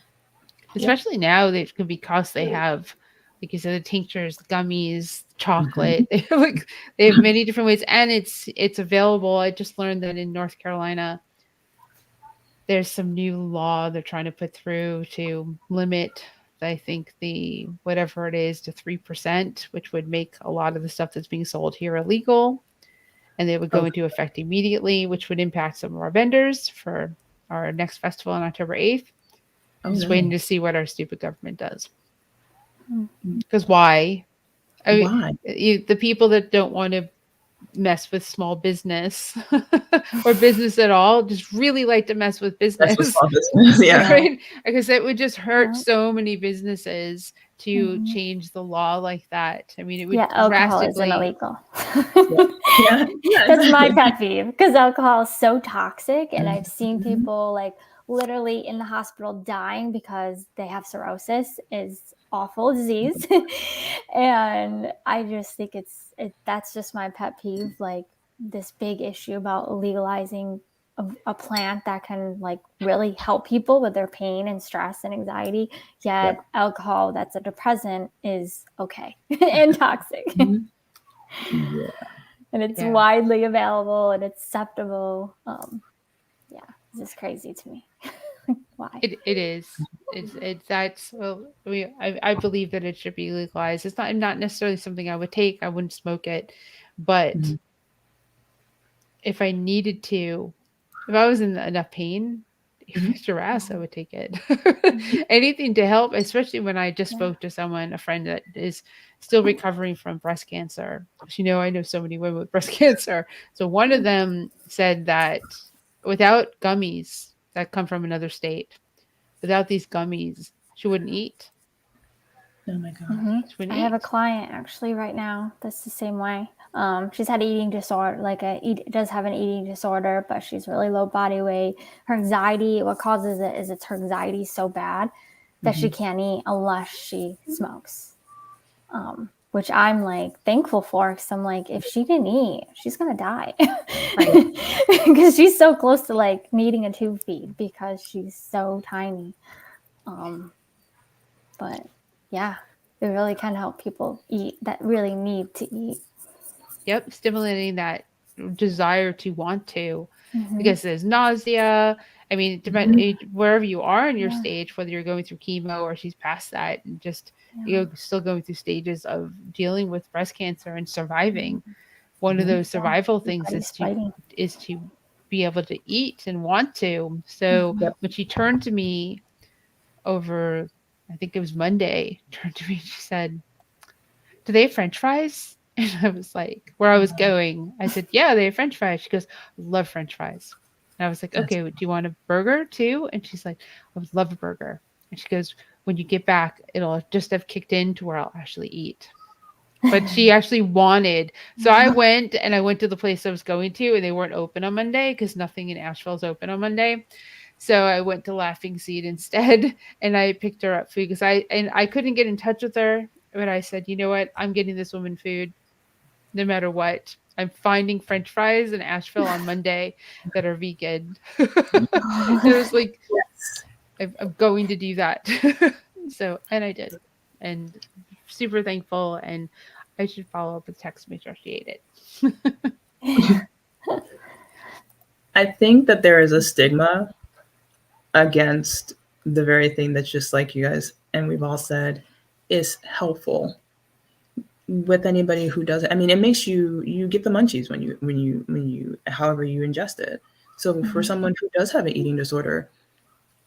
Speaker 1: Especially now, they can because they have, like you said, the tinctures, the gummies, chocolate. They have many different ways, and it's available. I just learned that in North Carolina, there's some new law they're trying to put through to limit, I think, the whatever it is to 3%, which would make a lot of the stuff that's being sold here illegal. And they would go into effect immediately, which would impact some of our vendors for our next festival on October 8th. I'm just waiting to see what our stupid government does. Because why?
Speaker 3: Why?
Speaker 1: The people that don't want to mess with small business or business at all just really like to mess with business.
Speaker 3: That's with small business, yeah.
Speaker 1: Right? Because it would just hurt so many businesses to change the law like that. I mean, it would
Speaker 2: alcohol isn't illegal.
Speaker 3: Yeah.
Speaker 2: That's my pet peeve, because alcohol is so toxic, and I've seen people like literally in the hospital dying because they have cirrhosis. Is awful disease. And I just think that's just my pet peeve, like this big issue about legalizing a plant that can like really help people with their pain and stress and anxiety, yet alcohol that's a depressant is okay and toxic.
Speaker 3: Yeah.
Speaker 2: And it's widely available and acceptable. It's just crazy to me. Why?
Speaker 1: It is. It's that's well. I believe that it should be legalized. It's not necessarily something I would take. I wouldn't smoke it, but if I needed to, if I was in enough pain, Mr. Ass, I would take it. Anything to help, especially when I just spoke to someone, a friend that is still recovering from breast cancer. I know so many women with breast cancer. So one of them said that without gummies that come from another state, without these gummies, she wouldn't eat.
Speaker 3: Oh my God.
Speaker 2: I have a client actually right now that's the same way. She's had eating disorder, does have an eating disorder, but she's really low body weight. Her anxiety, what causes it is her anxiety so bad that she can't eat unless she smokes. Which I'm like thankful for, because I'm like, if she didn't eat, she's gonna die. Because she's so close to like needing a tube feed because she's so tiny. But yeah, it really can help people eat that really need to eat.
Speaker 1: Yep, stimulating that desire to want to, because there's nausea. I mean, wherever you are in your stage, whether you're going through chemo or she's past that, and just still going through stages of dealing with breast cancer and surviving. One of those survival things is to be able to eat and want to. So when she turned to me over, I think it was Monday, turned to me and she said, "Do they have French fries?" And I was like, where I was going, I said, "Yeah, they have French fries." She goes, "I love French fries." And I was like, "Okay, do you want a burger too?" And she's like, "I would love a burger." And she goes, "When you get back, it'll just have kicked in to where I'll actually eat." but she actually wanted. So I went to the place I was going to, and they weren't open on Monday because nothing in Asheville is open on Monday. So I went to Laughing Seed instead, and I picked her up food because I couldn't get in touch with her, but I said, you know what, I'm getting this woman food no matter what. I'm finding French fries in Asheville on Monday that are vegan. It was like,
Speaker 3: Yes.
Speaker 1: I'm going to do that. So, and I did, and super thankful. And I should follow up with text, make sure she ate it.
Speaker 3: I think that there is a stigma against the very thing that's just like you guys and we've all said is helpful with anybody who does it. I mean, it makes you get the munchies when you however you ingest it. So for someone who does have an eating disorder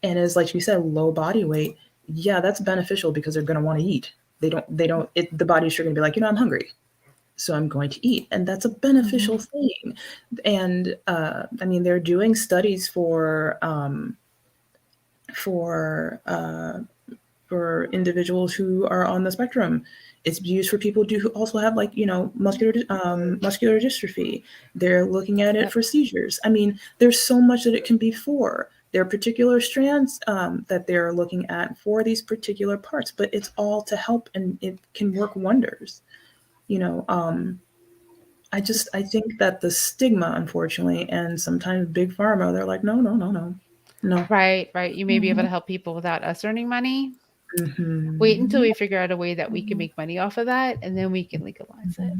Speaker 3: and is, like you said, low body weight, yeah, that's beneficial because they're going to want to eat. The body's sure going to be like, I'm hungry, so I'm going to eat, and that's a beneficial thing. And I mean, they're doing studies for individuals who are on the spectrum. It's used for people who also have, like, muscular dystrophy. They're looking at it for seizures. I mean, there's so much that it can be for. There are particular strands that they're looking at for these particular parts, but it's all to help, and it can work wonders. I think that the stigma, unfortunately, and sometimes big pharma, they're like, no.
Speaker 1: Right. You may be able to help people without us earning money.
Speaker 3: Mm-hmm.
Speaker 1: Wait until we figure out a way that we can make money off of that, and then we can legalize it.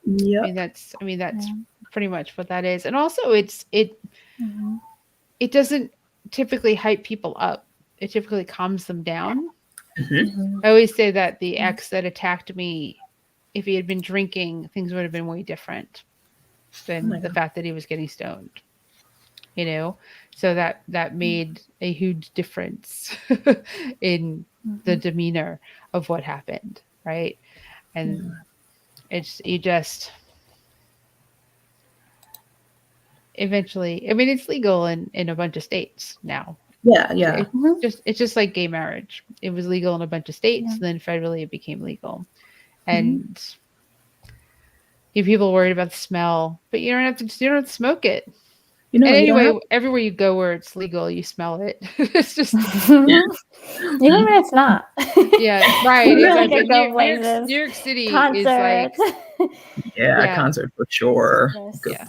Speaker 3: Yep.
Speaker 1: I mean that's pretty much what that is. And also it doesn't typically hype people up. It typically calms them down.
Speaker 3: Mm-hmm.
Speaker 1: I always say that the ex that attacked me, if he had been drinking, things would have been way different than the fact that he was getting stoned. So that made a huge difference in the demeanor of what happened, right? And eventually, I mean, it's legal in a bunch of states now.
Speaker 3: Yeah.
Speaker 1: It's just like gay marriage. It was legal in a bunch of states, and then federally it became legal. And if people are worried about the smell, but you don't have to smoke it. And anyway, everywhere you go where it's legal, you smell it. It's just
Speaker 2: even when it's not.
Speaker 1: Yeah, right.
Speaker 2: Really
Speaker 1: Exactly. New York City is like
Speaker 3: concert for sure.
Speaker 1: Yes.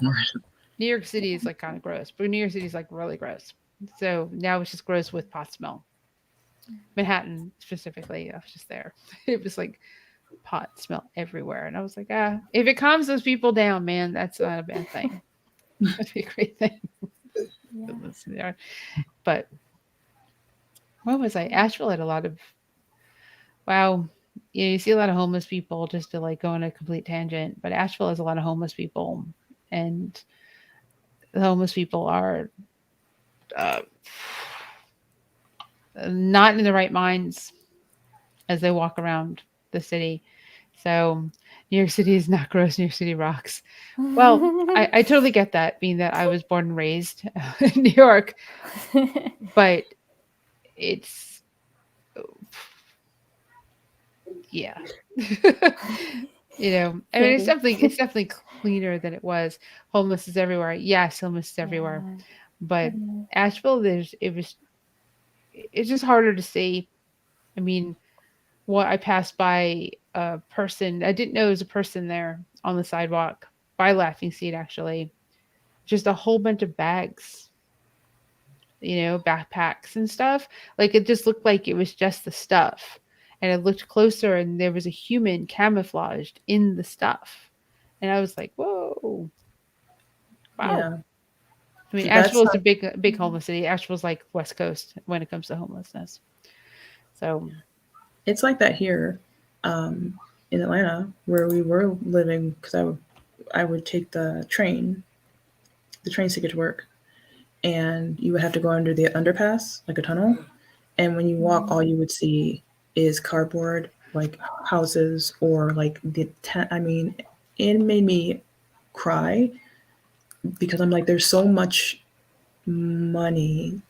Speaker 1: New York City is like kind of gross, but New York City is like really gross. So now it's just gross with pot smell. Manhattan specifically, I was just there. It was like pot smell everywhere, and I was like, if it calms those people down, man, that's not a bad thing. That'd be a great thing. But what was I? Asheville had a lot of you see a lot of homeless people, just to like go on a complete tangent, but Asheville has a lot of homeless people, and the homeless people are not in the right minds as they walk around the city. So New York City is not gross. New York City rocks. Well, I totally get that, being that I was born and raised in New York, but it's I mean, it's definitely cleaner than it was. Homeless is everywhere. Yes, homeless is everywhere. But Asheville, it's just harder to see. I mean, I passed by a person, I didn't know there was a person there on the sidewalk by Laughing Seed, actually. Just a whole bunch of bags, backpacks and stuff. Like, it just looked like it was just the stuff. And I looked closer, and there was a human camouflaged in the stuff. And I was like, whoa. Wow. Yeah. I mean, Asheville is a big homeless city. Asheville's like West Coast when it comes to homelessness. So
Speaker 3: it's like that here in Atlanta, where we were living, because I would take the train to get to work, and you would have to go under the underpass, like a tunnel. And when you walk, all you would see is cardboard, like houses, or like I mean, it made me cry, because I'm like, there's so much money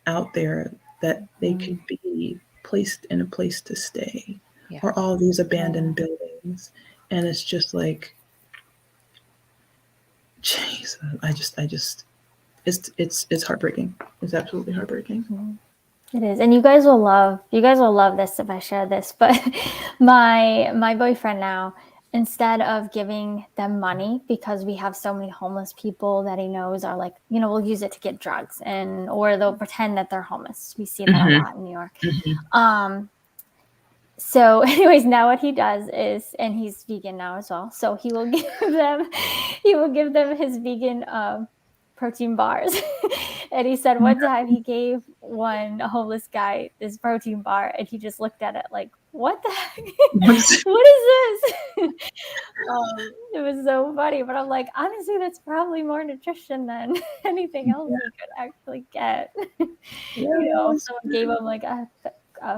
Speaker 3: out there that they could be placed in a place to stay.
Speaker 1: Yeah.
Speaker 3: or all these abandoned buildings. And it's just like, jeez, I just, it's heartbreaking. It's absolutely heartbreaking.
Speaker 2: It is. And you guys will love this if I share this, but my boyfriend now, instead of giving them money, because we have so many homeless people that he knows are like, will use it to get drugs, or they'll pretend that they're homeless. We see that a lot in New York. So anyways, now what he does is, and he's vegan now as well, so he will give them his vegan protein bars. And he said one time he gave one homeless guy this protein bar, and he just looked at it like, what the heck? What is this? It was so funny, but I'm like, honestly, that's probably more nutrition than anything else you could actually get. Someone gave him like a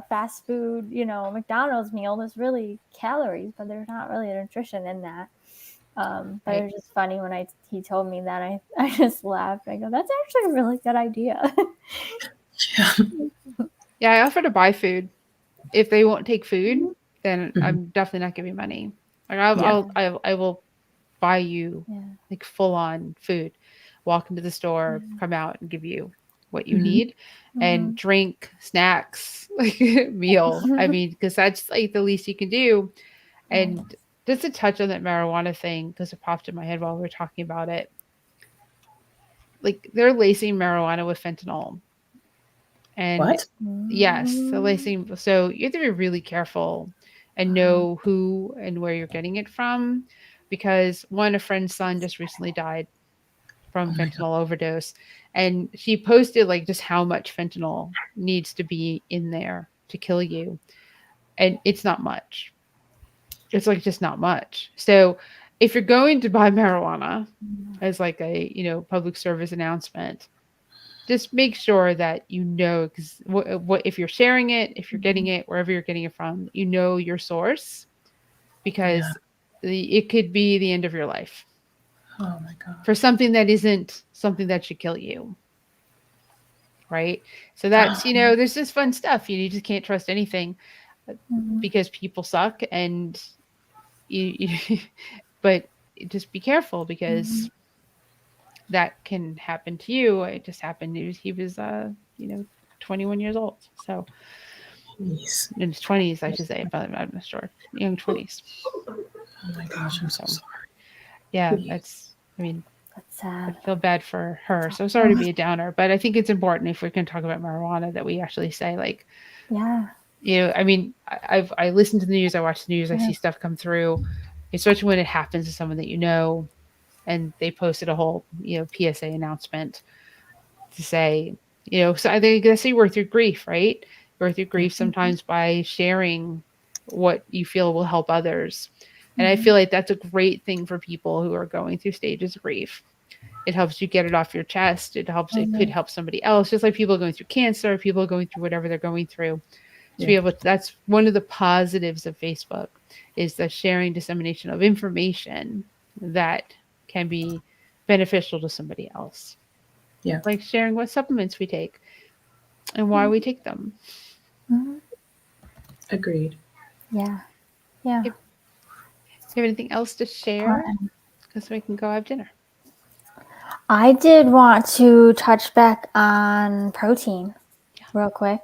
Speaker 2: fast food, McDonald's meal. There's really calories, but there's not really nutrition in that. But it was just funny when he told me that. I just laughed. I go, that's actually a really good idea.
Speaker 1: Yeah, I offer to buy food. If they won't take food, then I'm definitely not giving money. Like I will buy you like full on food. Walk into the store, come out and give you what you need, and drink, snacks, like meal. I mean, because that's like the least you can do. And just to touch on that marijuana thing, because it popped in my head while we were talking about it. Like they're lacing marijuana with fentanyl. And
Speaker 3: what?
Speaker 1: Yes, so you have to be really careful and know who and where you're getting it from, because a friend's son just recently died from fentanyl overdose, and she posted like just how much fentanyl needs to be in there to kill you, and it's not much. It's like just not much. So if you're going to buy marijuana as like a public service announcement, just make sure that because what if you're sharing it, if you're getting it, wherever you're getting it from, your source, because it could be the end of your life.
Speaker 3: Oh my God.
Speaker 1: For something that isn't something that should kill you. Right? So that's, there's just fun stuff. You just can't trust anything because people suck, and but just be careful, because that can happen to you. It just happened. He was 21 years old. So in his 20s, I should say, but I'm not sure. Young 20s.
Speaker 3: Oh my gosh, I'm so sorry.
Speaker 1: Yeah,
Speaker 2: that's
Speaker 1: I
Speaker 2: sad.
Speaker 1: feel bad for her. So sorry to be a downer, but I think it's important, if we can talk about marijuana, that we actually say like, I mean, I listen to the news, I watch the news, I see stuff come through, especially when it happens to someone that and they posted a whole, PSA announcement to say, so I think you work through grief, right? Work through grief sometimes by sharing what you feel will help others. And I feel like that's a great thing for people who are going through stages of grief. It helps you get it off your chest. It could help somebody else, just like people going through cancer, people going through whatever they're going through. To be able to, that's one of the positives of Facebook, is the sharing, dissemination of information that can be beneficial to somebody else.
Speaker 3: Yeah.
Speaker 1: Like sharing what supplements we take and why we take them.
Speaker 3: Agreed.
Speaker 2: Yeah.
Speaker 1: Do you have anything else to share? Because we can go have dinner.
Speaker 2: I did want to touch back on protein real quick.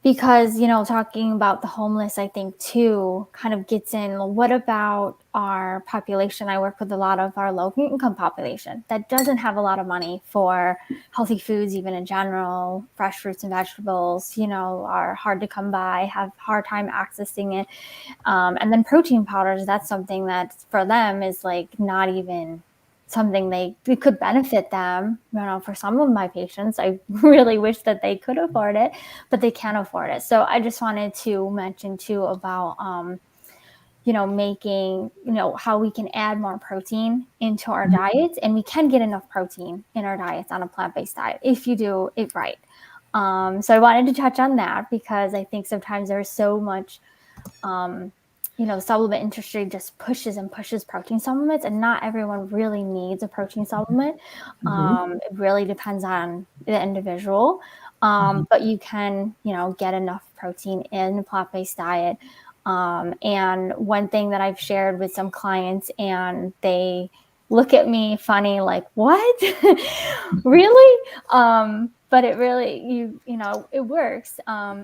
Speaker 2: Because, talking about the homeless, I think too, kind of gets in, what about our population? I work with a lot of our low income population that doesn't have a lot of money for healthy foods, even in general. Fresh fruits and vegetables, are hard to come by, have hard time accessing it. And then protein powders, that's something that for them is like not even something it could benefit them. For some of my patients, I really wish that they could afford it, but they can't afford it. So I just wanted to mention too about, making, how we can add more protein into our diets, and we can get enough protein in our diets on a plant-based diet if you do it right. So I wanted to touch on that, because I think sometimes there's so much, the supplement industry just pushes and pushes protein supplements, and not everyone really needs a protein supplement. It really depends on the individual. But you can, get enough protein in a plant-based diet. And one thing that I've shared with some clients, and they look at me funny, like, what? Really? But it really, it works,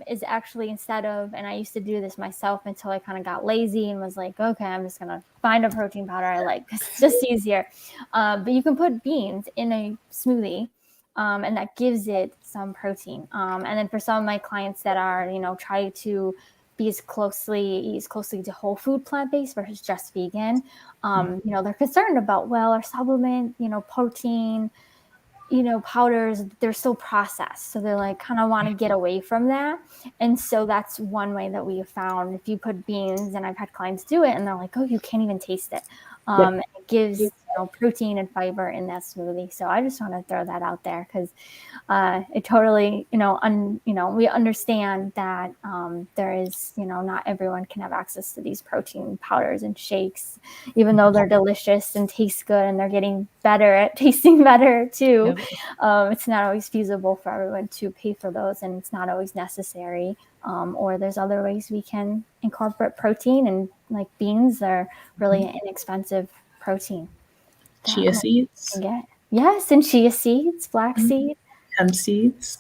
Speaker 2: is actually instead of, and I used to do this myself until I kind of got lazy and was like, okay, I'm just going to find a protein powder I like. It's just easier. But you can put beans in a smoothie. And that gives it some protein. And then for some of my clients that are, try to be eat as closely to whole food plant-based versus just vegan, they're concerned about, well, our supplement, protein, powders, they're so processed. So they're like, kind of want to get away from that. And so that's one way that we have found, if you put beans, and I've had clients do it and they're like, oh, you can't even taste it. It gives protein and fiber in that smoothie. So I just want to throw that out there because it totally, we understand that there is, not everyone can have access to these protein powders and shakes, even though they're delicious and taste good and they're getting better at tasting better too. Yep. It's not always feasible for everyone to pay for those, and it's not always necessary. Or there's other ways we can incorporate protein, and like beans are really inexpensive protein.
Speaker 3: Chia seeds.
Speaker 2: Yes, and chia seeds, flax seeds.
Speaker 3: Hemp seeds.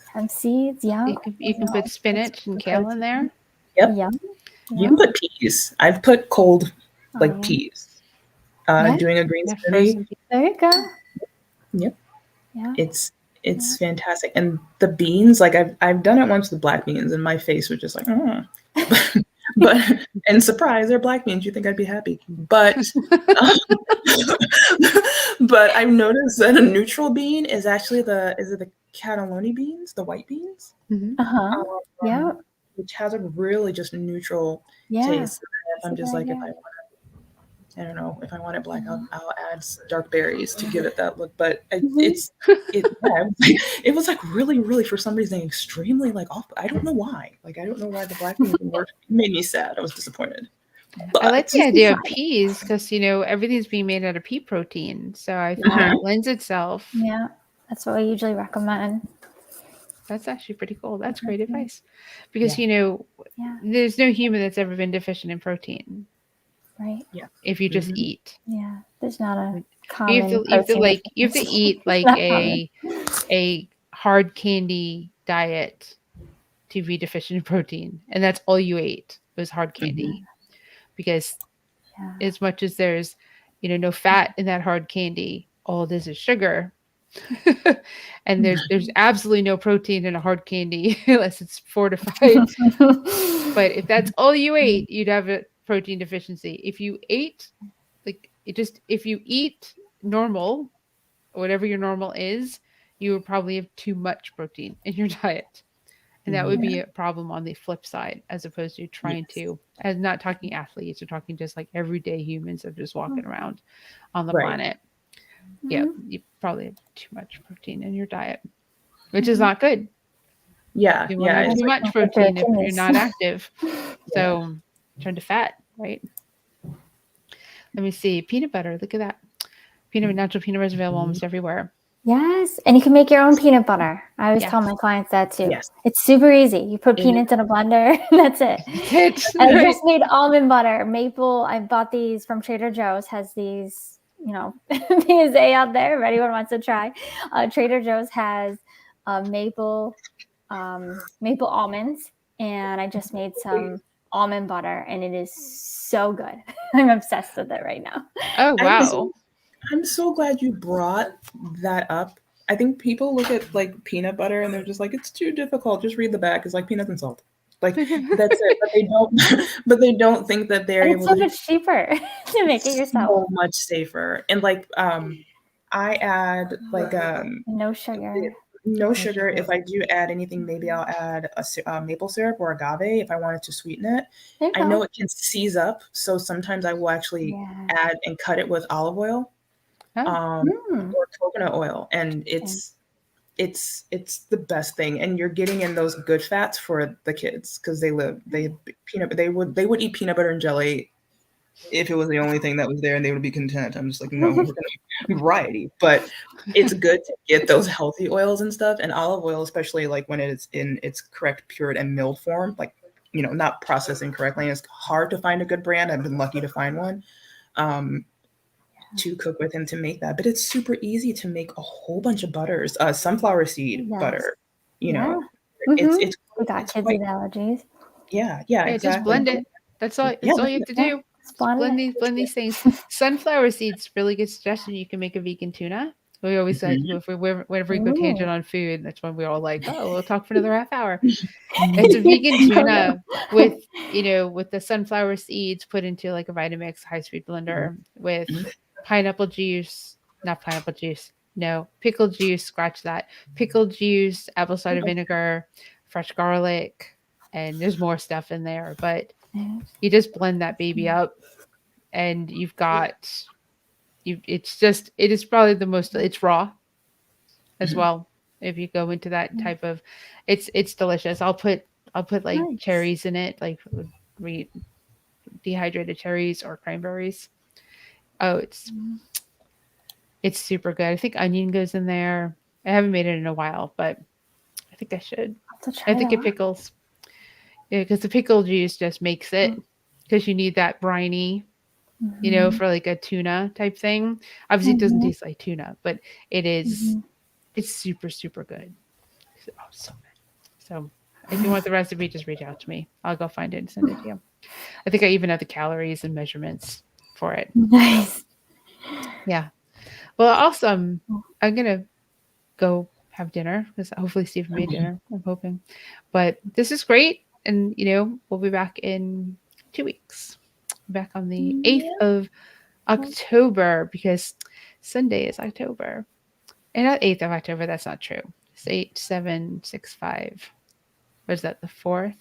Speaker 2: Yeah.
Speaker 1: You can put spinach and kale in there.
Speaker 3: Yep. You can put peas. I've put cold, peas. Doing a green smoothie.
Speaker 2: There you go.
Speaker 3: Yep. Yeah. It's fantastic. And the beans, like I've done it once with black beans, and my face was just like, but and surprise, they're black beans. You think I'd be happy, but but I've noticed that a neutral bean is actually the cannelloni beans, the white beans.
Speaker 2: Mm-hmm.
Speaker 3: Which has a really just neutral taste. So I'm just like, if I want it black, I'll add some dark berries to give it that look. But it was like really, really, for some reason, extremely like off. I don't know why. Like, I don't know why the black beans worked. It made me sad. I was disappointed.
Speaker 1: But I like the idea of peas because, everything's being made out of pea protein. So I think it lends itself.
Speaker 2: Yeah, that's what I usually recommend.
Speaker 1: That's actually pretty cool. That's great advice. Because, there's no human that's ever been deficient in protein.
Speaker 2: Right.
Speaker 1: Yeah. If you just eat.
Speaker 2: Yeah. There's not a common
Speaker 1: you have to eat like a hard candy diet to be deficient in protein. And that's all you ate was hard candy. Because as much as there's, no fat in that hard candy, all it is sugar. And there's absolutely no protein in a hard candy unless it's fortified. But if that's all you ate, you'd have a protein deficiency. If you ate if you eat normal, whatever your normal is, you would probably have too much protein in your diet. And that would be a problem on the flip side, as opposed to trying to, as not talking athletes, or talking just like everyday humans of just walking around on the planet. Yeah, you probably have too much protein in your diet, which is not good.
Speaker 3: Yeah,
Speaker 1: you want to have too much protein if you're not active. So turn to fat, right? Let me see. Peanut butter. Look at that. Natural peanut butter is available almost everywhere.
Speaker 2: Yes, and you can make your own peanut butter. I always tell my clients that too. Yes. It's super easy. You put peanuts in a blender. That's it. I just made almond butter, maple. I bought these from Trader Joe's. Has these, PSA out there. If anyone wants to try, Trader Joe's has maple almonds, and I just made some almond butter, and it is so good. I'm obsessed with it right now.
Speaker 1: Oh wow.
Speaker 3: I'm so glad you brought that up. I think people look at like peanut butter and they're just like, it's too difficult. Just read the back. It's like peanuts and salt. Like that's it. But they don't think that they're able to.
Speaker 2: It's so much cheaper to make it yourself.
Speaker 3: So much safer. And like I add like
Speaker 2: no sugar.
Speaker 3: No sugar. If I do add anything, maybe I'll add a maple syrup or agave if I wanted to sweeten it. I know it can seize up, so sometimes I will actually add and cut it with olive oil. Or coconut oil, and it's the best thing, and you're getting in those good fats for the kids because they would eat peanut butter and jelly if it was the only thing that was there and they would be content. I'm just like, no, we're gonna have variety. But it's good to get those healthy oils and stuff. And olive oil, especially like when it's in its correct cured and milled form, like, not processed incorrectly. It's hard to find a good brand. I've been lucky to find one to cook with and to make that. But it's super easy to make a whole bunch of butters. Sunflower seed butter,
Speaker 2: Yeah.
Speaker 3: it's
Speaker 2: We got kids
Speaker 3: quite,
Speaker 2: with allergies.
Speaker 3: yeah,
Speaker 1: Yeah,
Speaker 3: exactly.
Speaker 1: just blend it. That's all. That's all you have to do.
Speaker 2: Just blend it.
Speaker 1: Blend these things. Sunflower seeds, really good suggestion. You can make a vegan tuna. We always said whenever we go tangent on food, that's when we're all like, oh, we'll talk for another half hour. It's a vegan tuna with the sunflower seeds put into like a Vitamix high speed blender with pineapple juice, not pineapple juice, no, pickle juice, scratch that, pickle juice, apple cider vinegar, fresh garlic, and there's more stuff in there, but you just blend that baby up and you've got it is probably the most, it's raw as well. If you go into that type of, it's delicious. I'll put like cherries in it, like dehydrated cherries or cranberries. Oh, it's super good. I think onion goes in there. I haven't made it in a while, but I think I should. I think it pickles. Yeah, because the pickle juice just makes it, because you need that briny, for like a tuna type thing. Obviously, it doesn't taste like tuna, but it is. It's super, super good. Oh, so good. So if you want the recipe, just reach out to me. I'll go find it and send it to you. I think I even have the calories and measurements for it.
Speaker 2: Nice.
Speaker 1: Yeah. Well, awesome. I'm going to go have dinner because hopefully Stephen made dinner. I'm hoping. But this is great. And, we'll be back in 2 weeks. Back on the 8th of October, because Sunday is October. And not 8th of October, that's not true. It's 8/7/6/5. What is that, the 4th?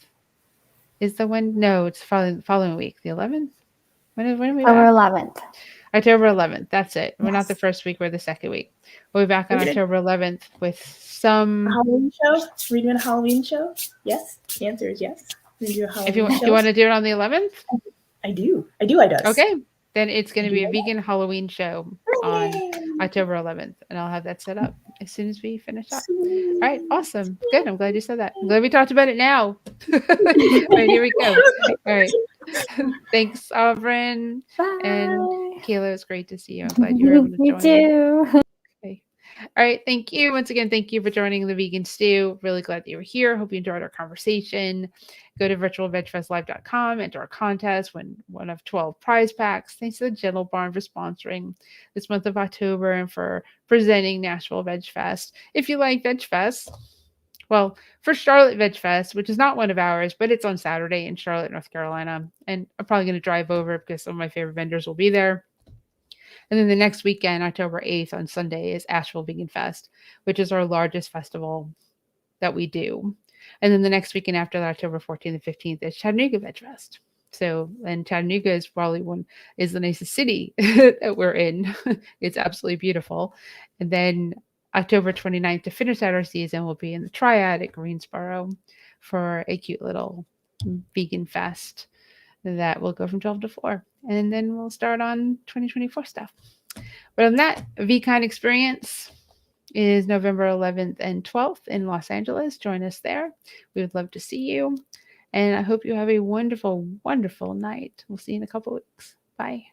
Speaker 1: Is the one? No, it's following week, the 11th? When are we back?
Speaker 2: October 11th.
Speaker 1: October 11th, that's it. We're not the first week, we're the second week. We'll be back on October 11th with some...
Speaker 3: Halloween show? Are we doing a Halloween show? Yes? The answer is yes.
Speaker 1: If you want to do it on the 11th?
Speaker 3: I do. I does.
Speaker 1: Okay. Then it's going to be a vegan Halloween show on October 11th. And I'll have that set up as soon as we finish up. All right. Awesome. Good. I'm glad you said that. I'm glad we talked about it now. All right. Here we go. All right. Thanks, Aubryn.
Speaker 2: Bye.
Speaker 1: And Kayla, it was great to see you. I'm glad you were able to join.
Speaker 2: Me too.
Speaker 1: Okay. All right. Thank you. Once again, thank you for joining the Vegan Stew. Really glad that you were here. Hope you enjoyed our conversation. Go to virtualvegfestlive.com, enter our contest, win one of 12 prize packs. Thanks to the Gentle Barn for sponsoring this month of October and for presenting Nashville Veg Fest. If you like Veg Fest, well, for Charlotte Veg Fest, which is not one of ours, but it's on Saturday in Charlotte, North Carolina. And I'm probably going to drive over because some of my favorite vendors will be there. And then the next weekend, October 8th on Sunday, is Asheville Vegan Fest, which is our largest festival that we do. And then the next weekend after that, October 14th and 15th, is Chattanooga Veg Fest. So, and Chattanooga is probably is the nicest city that we're in. It's absolutely beautiful. And then October 29th, to finish out our season, we'll be in the Triad at Greensboro for a cute little vegan fest that will go from 12 to 4. And then we'll start on 2024 stuff. But on that, VCon Experience is November 11th and 12th in Los Angeles. Join us there. We would love to see you. And I hope you have a wonderful, wonderful night. We'll see you in a couple weeks. Bye.